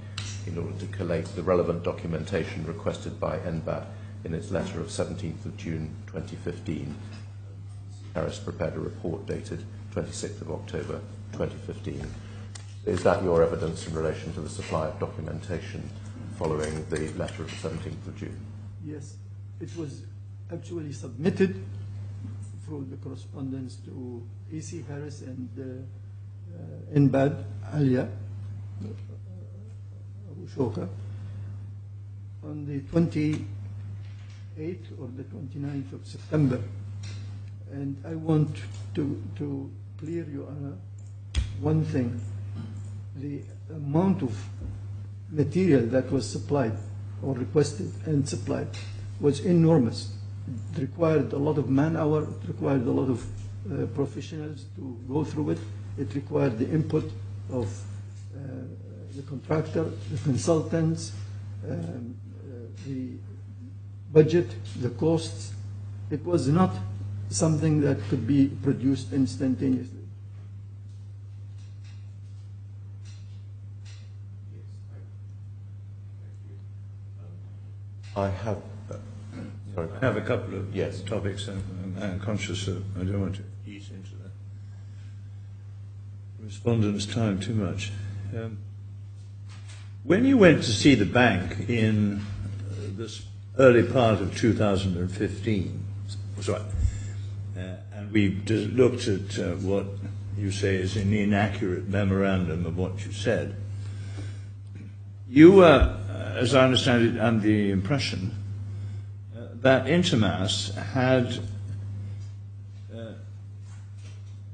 Speaker 4: in order to collate the relevant documentation requested by NBAD in its letter of 17th of June 2015. Harris prepared a report dated 26th of October 2015. Is that your evidence in relation to the supply of documentation following the letter of the 17th of June?
Speaker 2: Yes, it was actually submitted through the correspondence to E.C. Harris and Inbad Alia Abu Shoka on the 28th or the 29th of September. And I want to clear you on one thing. The amount of material that was supplied or requested and supplied was enormous. It required a lot of man-hour, it required a lot of professionals to go through it. It required the input of the contractor, the consultants, the budget, the costs. It was not something that could be produced instantaneously.
Speaker 4: I have. Sorry.
Speaker 3: I have a couple of
Speaker 4: Yes.
Speaker 3: topics, and I'm conscious that I don't want to eat into the respondent's time too much. When you went to see the bank in this early part of 2015, sorry, and we looked at what you say is an inaccurate memorandum of what you said, you were, as I understand it, under the impression that Intermas had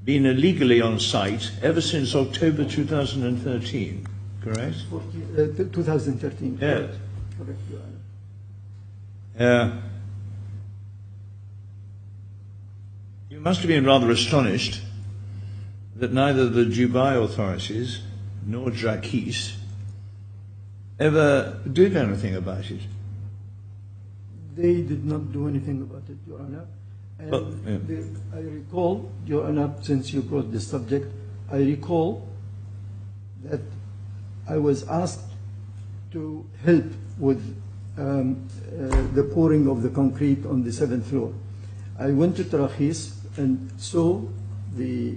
Speaker 3: been illegally on site ever since October 2013, correct?
Speaker 2: 2013.
Speaker 3: Yes.
Speaker 2: Correct, Your Honor.
Speaker 3: You must have been rather astonished that neither the Dubai authorities nor Pjsc ever did anything about it.
Speaker 2: They did not do anything about it, Your Honor. And
Speaker 3: Well, yeah.
Speaker 2: I recall, Your Honor, since you brought this subject, I recall that I was asked to help with the pouring of the concrete on the 7th floor. I went to Tarakhis and saw the,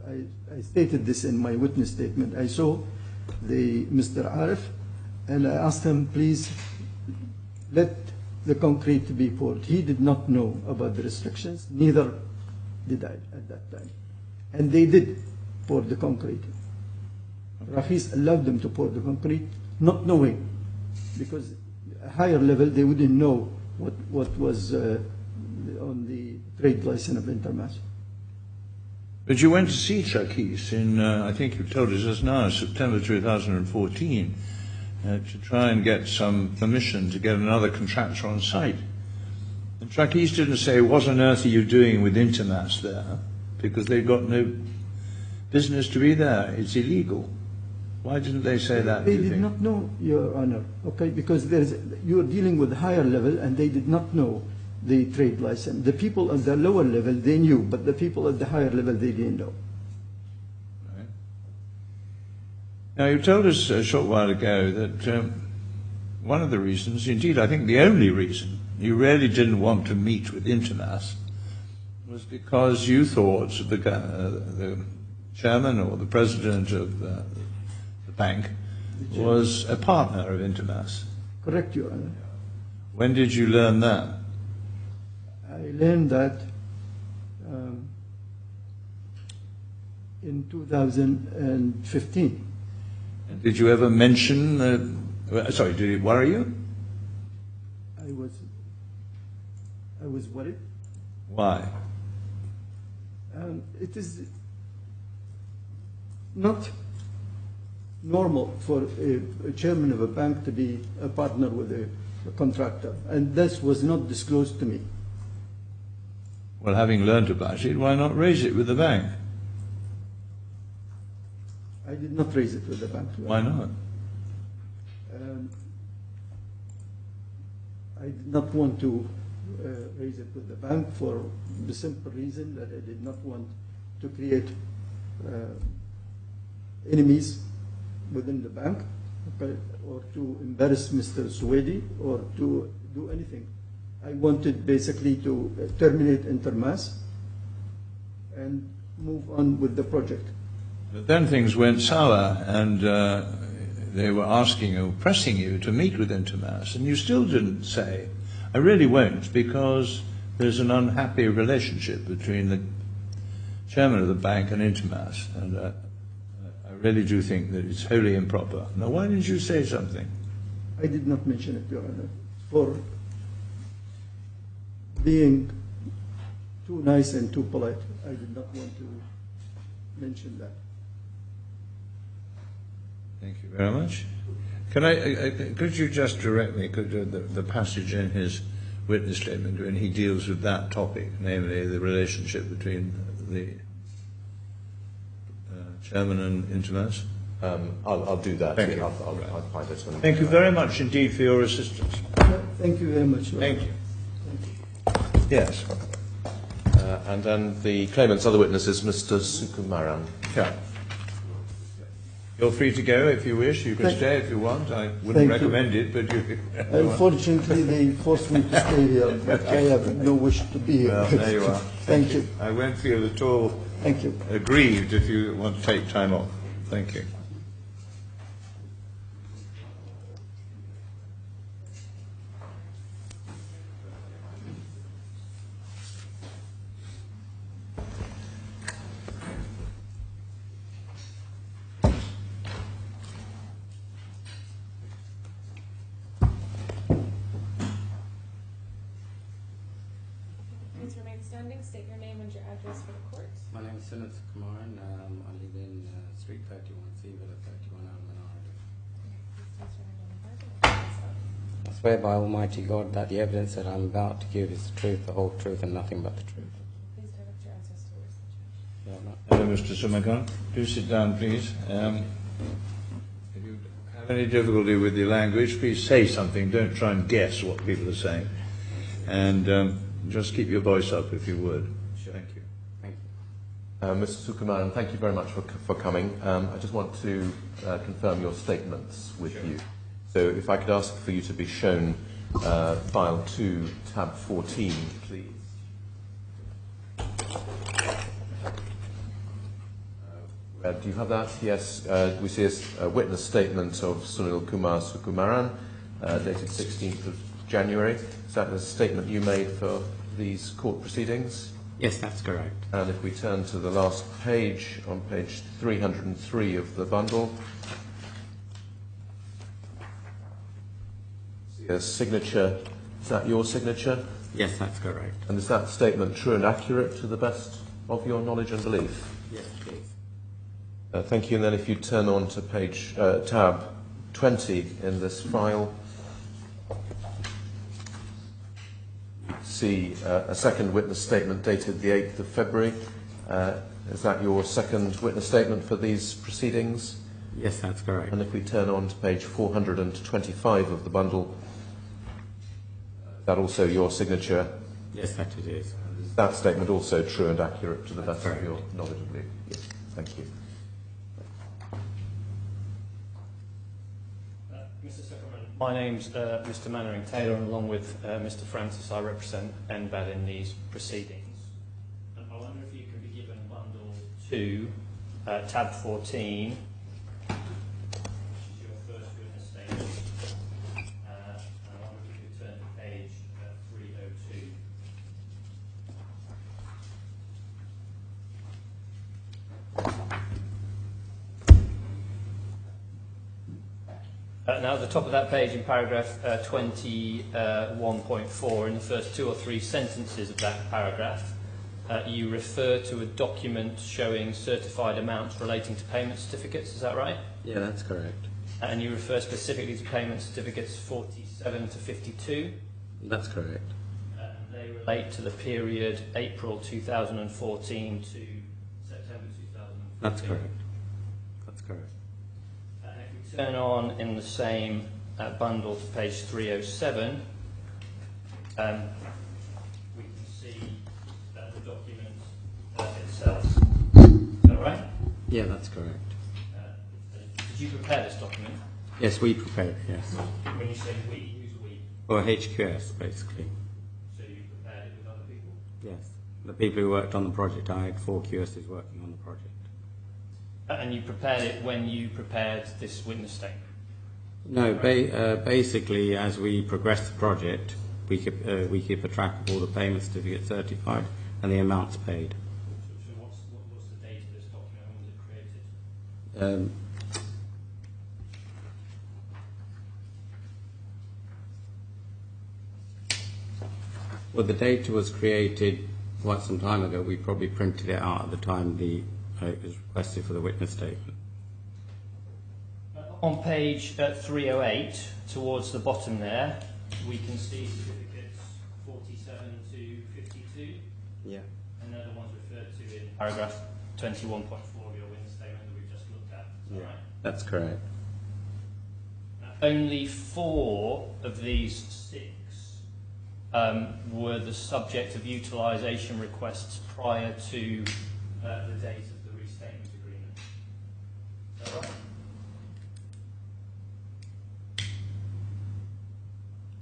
Speaker 2: I stated this in my witness statement, I saw the Mr. Arif and I asked him, please let the concrete to be poured. He did not know about the restrictions, neither did I at that time. And they did pour the concrete. Rakhis allowed them to pour the concrete, not knowing, because at a higher level they wouldn't know what was on the trade license of Intermas.
Speaker 3: But you went to see Tarakhis in, I think you told us just now, September 2014, to try and get some permission to get another contractor on site. And Tarakhis didn't say, what on earth are you doing with Intermas there? Because they've got no business to be there. It's illegal. Why didn't they say that?
Speaker 2: They did not know, Your Honor, okay, because you're dealing with higher level and they did not know the trade license. The people at the lower level, they knew, but the people at the higher level, they didn't know.
Speaker 3: Right. Now, you told us a short while ago that one of the reasons, indeed I think the only reason, you really didn't want to meet with Intermas was because you thought the chairman or the president of the bank was a partner of Intermas.
Speaker 2: Correct, Your Honor.
Speaker 3: When did you learn that?
Speaker 2: I learned that in 2015.
Speaker 3: Did you ever mention, sorry, did it worry you?
Speaker 2: I was worried.
Speaker 3: Why?
Speaker 2: It is not normal for a chairman of a bank to be a partner with a contractor, and this was not disclosed to me.
Speaker 3: Well, having learned about it, why not raise it with the bank?
Speaker 2: I did not raise it with the bank.
Speaker 3: Why not?
Speaker 2: I did not want to raise it with the bank for the simple reason that I did not want to create enemies within the bank, okay, or to embarrass Mr. Suwaidi or to do anything. I wanted basically to terminate Intermas, and move on with the project.
Speaker 3: But then things went sour, and they were asking or pressing you to meet with Intermas, and you still didn't say, I really won't, because there's an unhappy relationship between the chairman of the bank and Intermas, and I really do think that it's wholly improper. Now, why didn't you say something?
Speaker 2: I did not mention it, Your Honor, for being too nice and too polite. I did not want to mention that.
Speaker 3: Thank you very much. Could you just direct me, the passage in his witness statement when he deals with that topic, namely the relationship between the chairman and Intermas?
Speaker 4: I'll do that.
Speaker 3: Thank you.
Speaker 4: I'll find it.
Speaker 3: Thank you very much indeed for your assistance.
Speaker 2: Thank you very much, Your Honor.
Speaker 3: Thank you.
Speaker 2: Thank you.
Speaker 3: Yes.
Speaker 4: And then the claimant's other witness is Mr. Sukumaran.
Speaker 3: Yeah. You're free to go if you wish. You can stay if you want. I wouldn't recommend it, but you.
Speaker 2: Unfortunately, they forced me to stay here, but I have no wish to be here.
Speaker 3: Well, there you are.
Speaker 2: Thank you.
Speaker 3: I won't feel at all
Speaker 2: Thank you.
Speaker 3: aggrieved if you want to take time off. Thank you.
Speaker 5: Please remain standing. State your name and your address for the court.
Speaker 6: My name is Sunil Sukumaran. I live in Street 31C, Villa 31, Al Menard.
Speaker 5: Please place your hand on the Bible and hold this up.
Speaker 6: I swear by Almighty God that the evidence that I'm about to give is the truth, the whole truth, and nothing but the truth.
Speaker 5: Please direct your answers towards the judge.
Speaker 6: Yeah, I'm not-
Speaker 3: Hello, Mr. Sumagan. Do sit down, please. If you have any difficulty with your language, please say something. Don't try and guess what people are saying. And just keep your voice up if you would.
Speaker 6: Sure.
Speaker 3: Thank you.
Speaker 6: Thank you.
Speaker 4: Mr. Sukumaran, thank you very much for coming. I just want to confirm your statements with you. So if I could ask for you to be shown file 2, tab 14, please. Do you have that? Yes. We see a witness statement of Sunil Kumar Sukumaran, dated 16th of January. Is that the statement you made for these court proceedings?
Speaker 6: Yes, that's correct.
Speaker 4: And if we turn to the last page, on page 303 of the bundle, see a signature. Is that your signature?
Speaker 6: Yes, that's correct.
Speaker 4: And is that statement true and accurate to the best of your knowledge and belief?
Speaker 6: Yes, please.
Speaker 4: Thank you. And then if you turn on to page tab 20 in this file, see a second witness statement dated the 8th of February. Is that your second witness statement for these proceedings?
Speaker 6: Yes, that's correct.
Speaker 4: And if we turn on to page 425 of the bundle, is that also your signature?
Speaker 6: Yes, that it is.
Speaker 4: Is that statement also true and accurate to the best
Speaker 6: Correct.
Speaker 4: of your knowledge and belief? Yes. Thank you.
Speaker 7: Mr. Secretary, my name's Mr. Mannering Taylor, and along with Mr. Francis, I represent NBAD in these proceedings. And I wonder if you can be given bundle 2, tab 14, which is your first witness statement. And I wonder if you could turn to page 302. Now, at the top of that page, in paragraph 21.4, in the first 2 or 3 sentences of that paragraph, you refer to a document showing certified amounts relating to payment certificates. Is that right?
Speaker 6: Yeah, that's correct.
Speaker 7: And you refer specifically to payment certificates 47 to 52.
Speaker 6: That's correct.
Speaker 7: And they relate to the period April 2014 to September 2014.
Speaker 6: That's correct. That's correct.
Speaker 7: And if we turn on in the same bundle to page 307, we can see the document itself. Is that right?
Speaker 6: Yeah, that's correct.
Speaker 7: Did you prepare this document?
Speaker 6: Yes, we prepared, yes.
Speaker 7: When you say we, who's we?
Speaker 6: Or HQS, basically.
Speaker 7: So you prepared it with other people?
Speaker 6: Yes. the people who worked on the project. I had 4 QSs working on the project.
Speaker 7: And you prepared it when you prepared this witness statement?
Speaker 6: No, basically, as we progress the project, we keep a track of all the payment certificates certified and the amounts paid.
Speaker 7: So what's the date of this document? When was it created?
Speaker 6: Well, the data was created quite some time ago. We probably printed it out at the time it was requested for the witness statement.
Speaker 7: On page 308, towards the bottom there, we can see certificates 47 to 52.
Speaker 6: Yeah.
Speaker 7: And they're the ones referred to in paragraph 21.4 of your witness statement that we've just looked at. Is that right?
Speaker 6: That's correct.
Speaker 7: Only 4 of these 6 were the subject of utilisation requests prior to the date of the restatement agreement. Is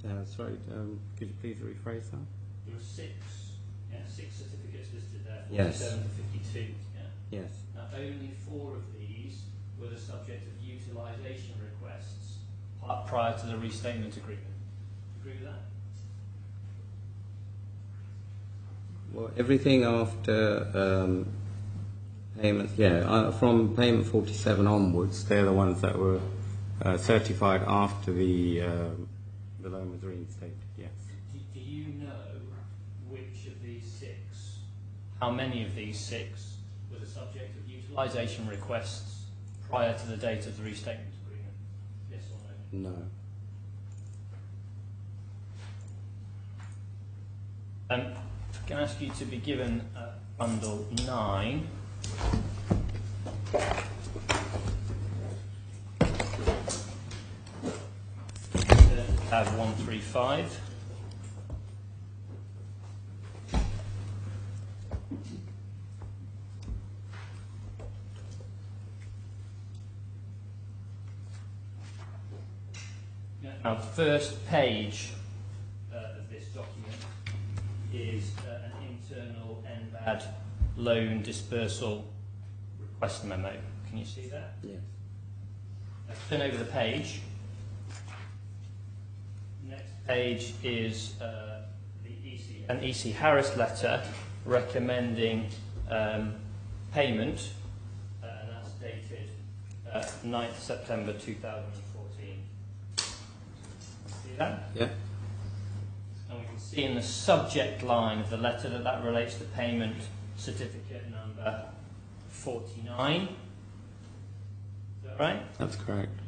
Speaker 7: that right?
Speaker 6: Sorry, could you please rephrase that?
Speaker 7: There were 6 certificates listed there,
Speaker 6: Yes.
Speaker 7: 47 to 52. Yeah.
Speaker 6: Yes.
Speaker 7: Now, only 4 of these were the subject of utilisation requests prior to the restatement agreement. Agree with that?
Speaker 6: Well, everything after payments, from payment 47 onwards, they're the ones that were certified after the loan was reinstated, yes.
Speaker 7: Do you know which of these 6, how many of these 6 were the subject of utilisation requests prior to the date of the restatement agreement? Yes or no?
Speaker 6: No.
Speaker 7: Can I ask you to be given bundle 9? Tab 135. Now, the first page of this document is an internal NBAD loan dispersal request memo. Can you see that?
Speaker 6: Yes.
Speaker 7: Turn over the page. Next page is an EC Harris letter recommending payment, and that's dated 9th September 2014. See that?
Speaker 6: Yeah.
Speaker 7: And we can see in the subject line of the letter that relates to payment certificate number 49. Is that right?
Speaker 6: That's correct.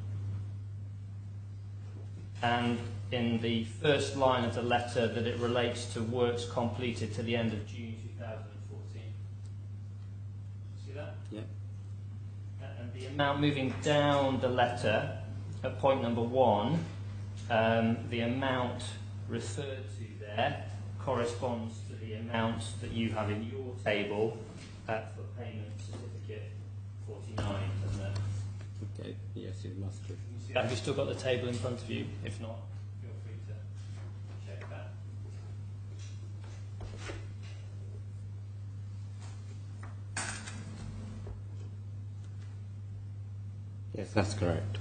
Speaker 7: And in the first line of the letter that it relates to works completed to the end of June 2014. See that?
Speaker 6: Yeah.
Speaker 7: And the amount moving down the letter at point number 1, the amount referred to there corresponds to the amount that you have in your table for payment certificate 49, doesn't it?
Speaker 6: Okay. Yes, it must be.
Speaker 7: Have you still got the table in front of you? If not, feel free to check that.
Speaker 6: Yes, that's correct.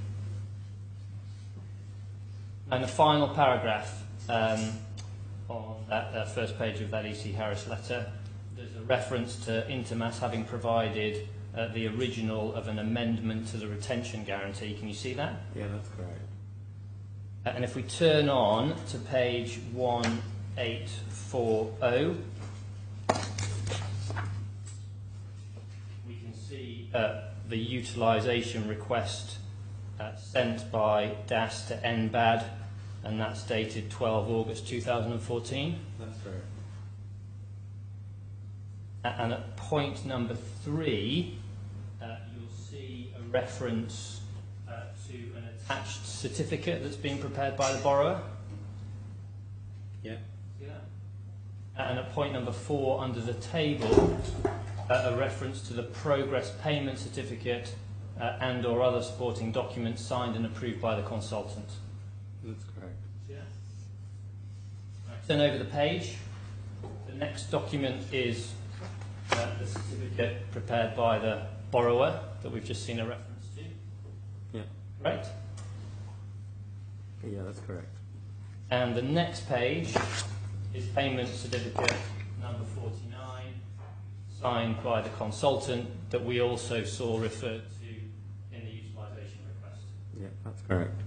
Speaker 7: And the final paragraph on that first page of that EC Harris letter, there's a reference to Intermas having provided the original of an amendment to the retention guarantee. Can you see that?
Speaker 6: Yeah, that's correct.
Speaker 7: And if we turn on to page 1840, we can see the utilisation request sent by DAS to NBAD, and that's dated 12 August 2014.
Speaker 6: That's correct.
Speaker 7: And at point number 3, you'll see a reference to an attached certificate that's being prepared by the borrower.
Speaker 6: Yeah.
Speaker 7: See that? And at point number 4, under the table, a reference to the progress payment certificate and or other supporting documents signed and approved by the consultant.
Speaker 6: That's correct.
Speaker 7: Yeah. Turn over the page. The next document is the certificate prepared by the borrower that we've just seen a reference to.
Speaker 6: Yeah.
Speaker 7: Right?
Speaker 6: Yeah, that's correct.
Speaker 7: And the next page is payment certificate number 49, signed by the consultant that we also saw referred to in the utilisation request.
Speaker 6: Yeah, that's correct.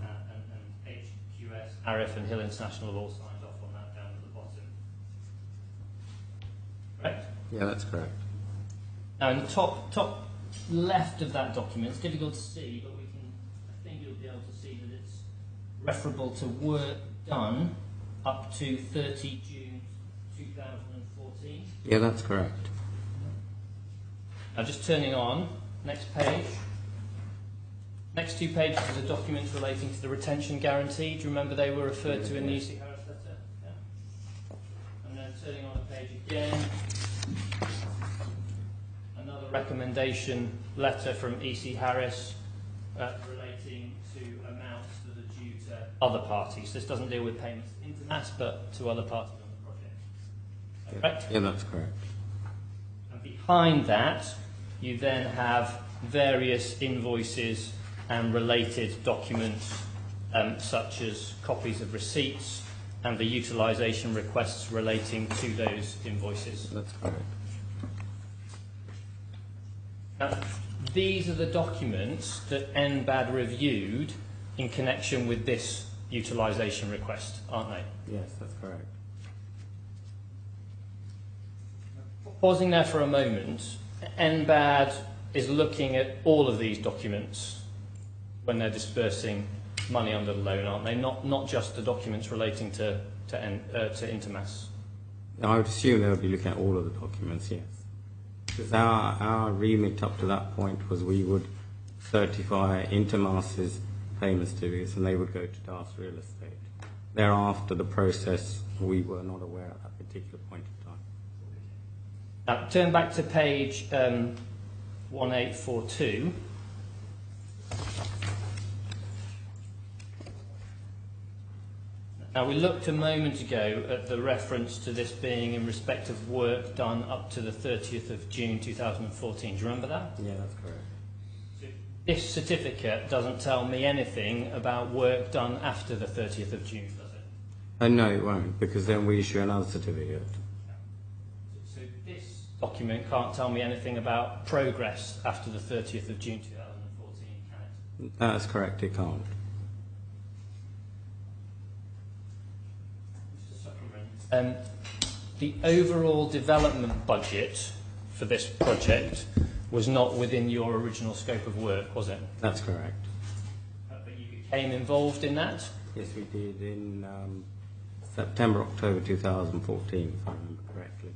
Speaker 7: And HQS, ARIF and Hill International have all signed off on that down at the bottom. Correct?
Speaker 6: Yeah, that's correct.
Speaker 7: Now in the top left of that document, it's difficult to see, but I think you'll be able to see that it's referable to work done up to 30 June 2014.
Speaker 6: Yeah, that's correct.
Speaker 7: Now just turning on, next page. Next two pages are the documents relating to the retention guarantee. Do you remember they were referred to in the EC Harris letter? Yeah. And then turning on the page again, another recommendation letter from EC Harris relating to amounts that are due to other parties. This doesn't deal with payments to Intermas, but to other parties on the project. Is that correct?
Speaker 6: Yeah, that's correct.
Speaker 7: And behind that, you then have various invoices and related documents, such as copies of receipts and the utilisation requests relating to those invoices.
Speaker 6: That's correct.
Speaker 7: Now, these are the documents that NBAD reviewed in connection with this utilisation request, aren't they?
Speaker 6: Yes, that's correct.
Speaker 7: Pausing there for a moment, NBAD is looking at all of these documents when they're dispersing money under the loan, aren't they? Not just the documents relating to Intermas.
Speaker 6: I would assume they would be looking at all of the documents, yes. Because our remit up to that point was we would certify Intermas's payment certificates and they would go to DAS Real Estate. Thereafter, the process, we were not aware at that particular point in time.
Speaker 7: Now, turn back to page 1842. Now, we looked a moment ago at the reference to this being in respect of work done up to the 30th of June 2014. Do you remember that?
Speaker 6: Yeah, that's correct.
Speaker 7: So this certificate doesn't tell me anything about work done after the 30th of June, does it?
Speaker 6: No, it won't, because then we issue another certificate.
Speaker 7: So this document can't tell me anything about progress after the 30th of June 2014, can it?
Speaker 6: That's correct, it can't.
Speaker 7: The overall development budget for this project was not within your original scope of work, was it?
Speaker 6: That's correct.
Speaker 7: But you became involved in that?
Speaker 6: Yes, we did in September, October 2014, if I remember correctly.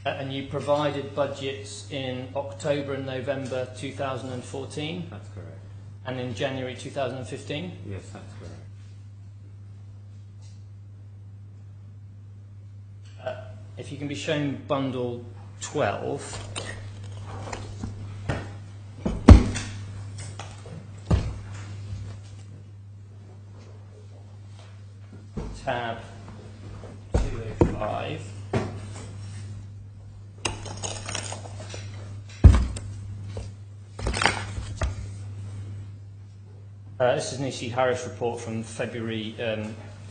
Speaker 7: And you provided budgets in October and November 2014?
Speaker 6: That's correct.
Speaker 7: And in January 2015?
Speaker 6: Yes, that's correct.
Speaker 7: If you can be shown bundle 12. Tab 205. This is an EC Harris report from February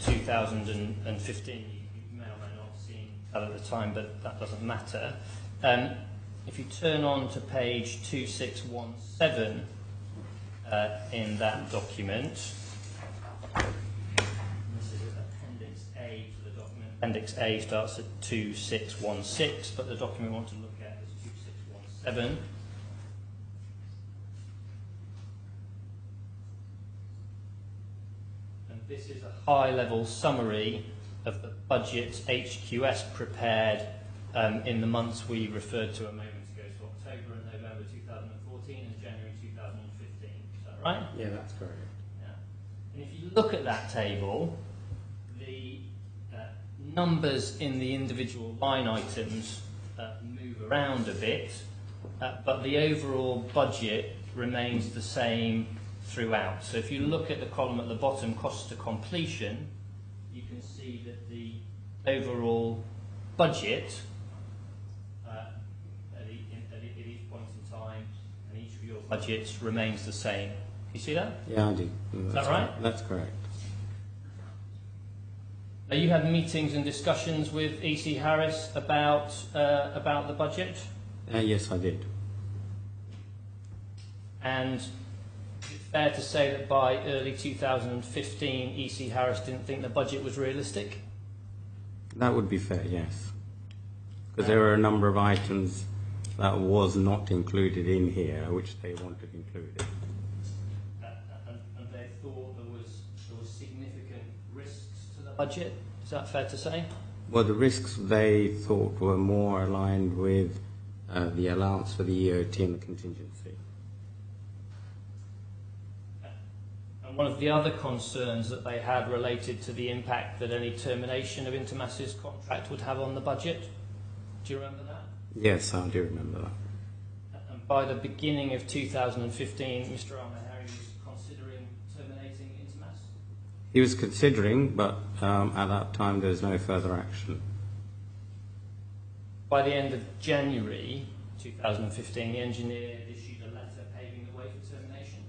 Speaker 7: 2015. At the time, but that doesn't matter. If you turn on to page 2617 in that document, this is Appendix A to the document. Appendix A starts at 2616, but the document we want to look at is 2617. And this is a high-level summary of the budget HQS prepared in the months we referred to a moment ago, so October and November 2014 and January 2015. Is that right?
Speaker 6: Yeah, that's correct.
Speaker 7: Yeah. And if you look at that table, the numbers in the individual line items move around a bit, but the overall budget remains the same throughout. So if you look at the column at the bottom, costs to completion, you can see that the overall budget at each point in time, and each of your budgets remains the same. You see that?
Speaker 6: Yeah, I do.
Speaker 7: Is that right?
Speaker 6: That's correct.
Speaker 7: Now, you had meetings and discussions with EC Harris about the budget,
Speaker 6: Yes, I did.
Speaker 7: and is it fair to say that by early 2015, EC Harris didn't think the budget was realistic?
Speaker 6: That would be fair, yes. Because there were a number of items that was not included in here, which they wanted included.
Speaker 7: And they thought there was significant risks to the budget. Is that fair to say?
Speaker 6: Well, the risks they thought were more aligned with the allowance for the EOT and the contingency.
Speaker 7: And one of the other concerns that they had related to the impact that any termination of Intermass's contract would have on the budget. Do you remember that?
Speaker 6: Yes, I do remember that.
Speaker 7: And by the beginning of 2015, Mr. Al-Mahari was considering terminating Intermass?
Speaker 6: He was considering, but at that time there was no further action.
Speaker 7: By the end of January 2015, the engineer issued a letter paving the way for termination.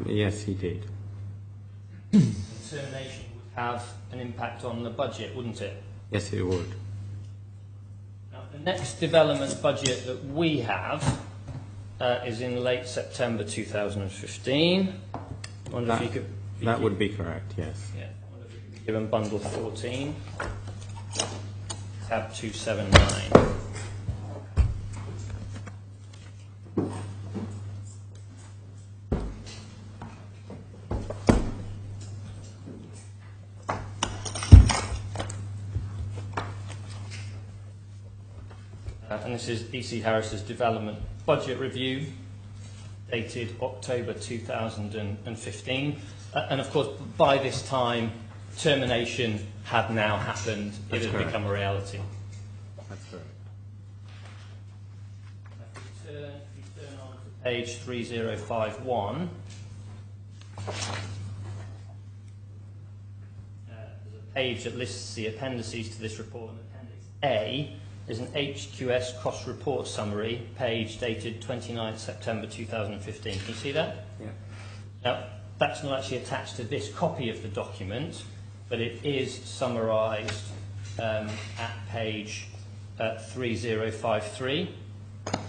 Speaker 6: Yes, he did.
Speaker 7: And termination would have an impact on the budget, wouldn't it?
Speaker 6: Yes, it would.
Speaker 7: Now, the next development budget that we have is in late September 2015. I wonder if you could...
Speaker 6: That would be correct, yes.
Speaker 7: Yeah, I wonder if you could be given bundle 14, tab 279. And this is EC Harris's development budget review, dated October 2015. And of course, by this time, termination had now happened.
Speaker 6: That's
Speaker 7: it had
Speaker 6: correct.
Speaker 7: become a reality.
Speaker 6: That's correct.
Speaker 7: If you turn on to page 3051, there's a page that lists the appendices to this report. And Appendix A is an HQS cost report summary, page dated 29th September 2015. Can you see that?
Speaker 6: Yeah.
Speaker 7: Now, that's not actually attached to this copy of the document, but it is summarised at page 3053. Showing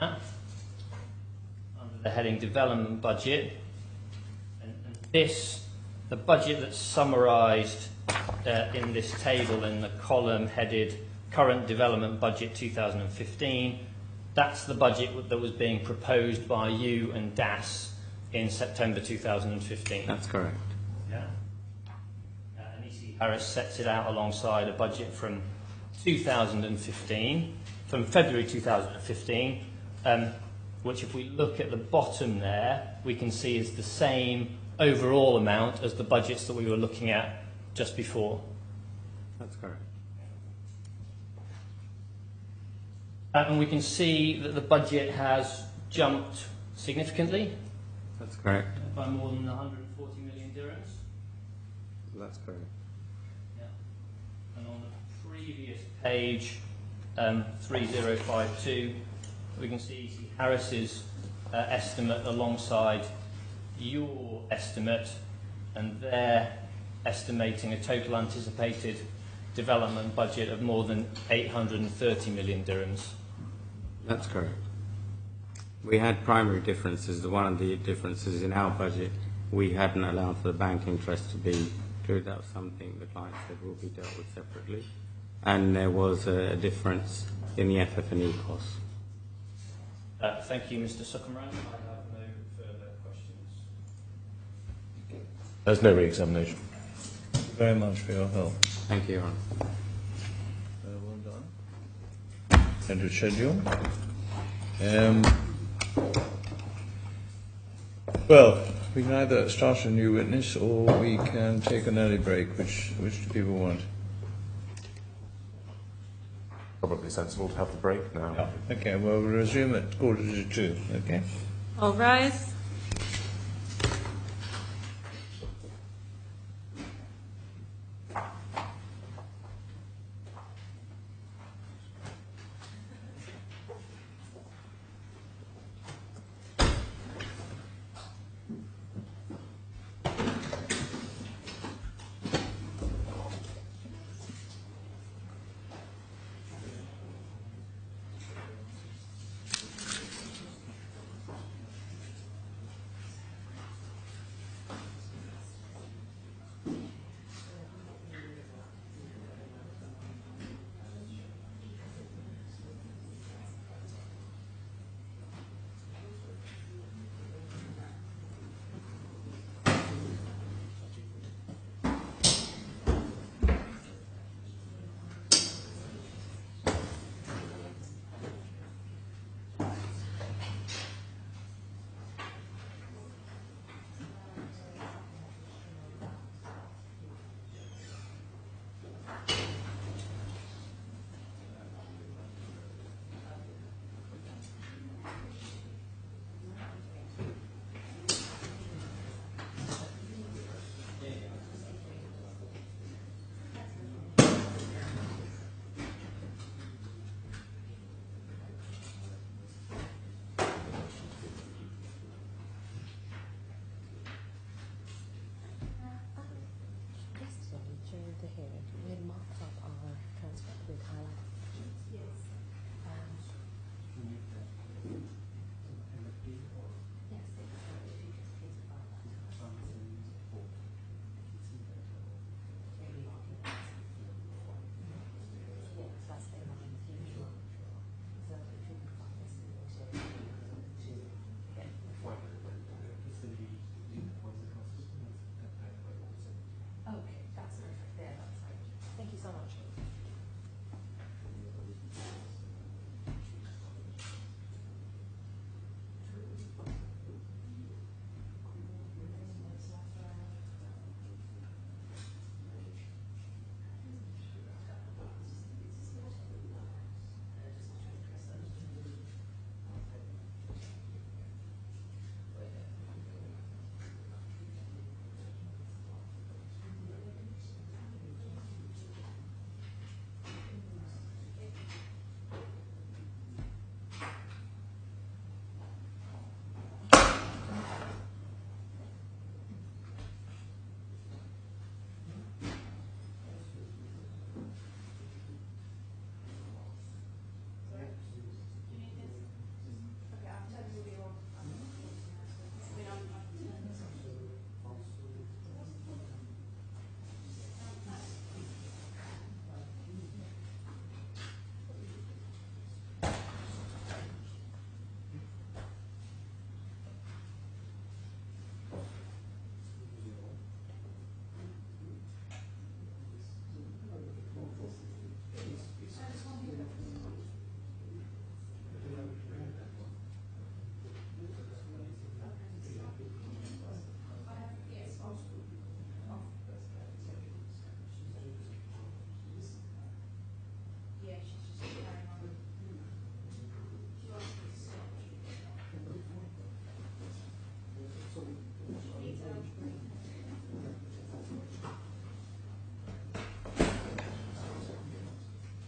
Speaker 7: that under the heading Development Budget. And this, the budget that's summarised in this table in the column headed Current Development Budget 2015, that's the budget that was being proposed by you and DAS in September 2015.
Speaker 6: That's correct.
Speaker 7: Yeah. And EC Harris sets it out alongside a budget from 2015, from February 2015, which if we look at the bottom there, we can see is the same overall amount as the budgets that we were looking at just before.
Speaker 6: That's correct.
Speaker 7: And we can see that the budget has jumped significantly
Speaker 6: That's correct.
Speaker 7: by more than 140 million dirhams.
Speaker 6: That's correct.
Speaker 7: Yeah. And on the previous page, 3052, we can see Harris's estimate alongside your estimate, and they're estimating a total anticipated development budget of more than 830 million dirhams.
Speaker 6: That's correct. We had primary differences. One of the differences in our budget, we hadn't allowed for the bank interest to be included. That was something the client said will be dealt with separately. And there was a difference in the FF&E costs.
Speaker 7: Thank you, Mr. Sukamran. I have no further questions.
Speaker 4: There's no re-examination.
Speaker 3: Thank you very much for your help.
Speaker 6: Thank you, Your Honour.
Speaker 3: Well done. End of schedule. Well, we can either start a new witness or we can take an early break. Which do people want?
Speaker 4: Probably sensible to have the break now.
Speaker 3: Okay, well, we'll resume at 1:45. Okay.
Speaker 8: All rise.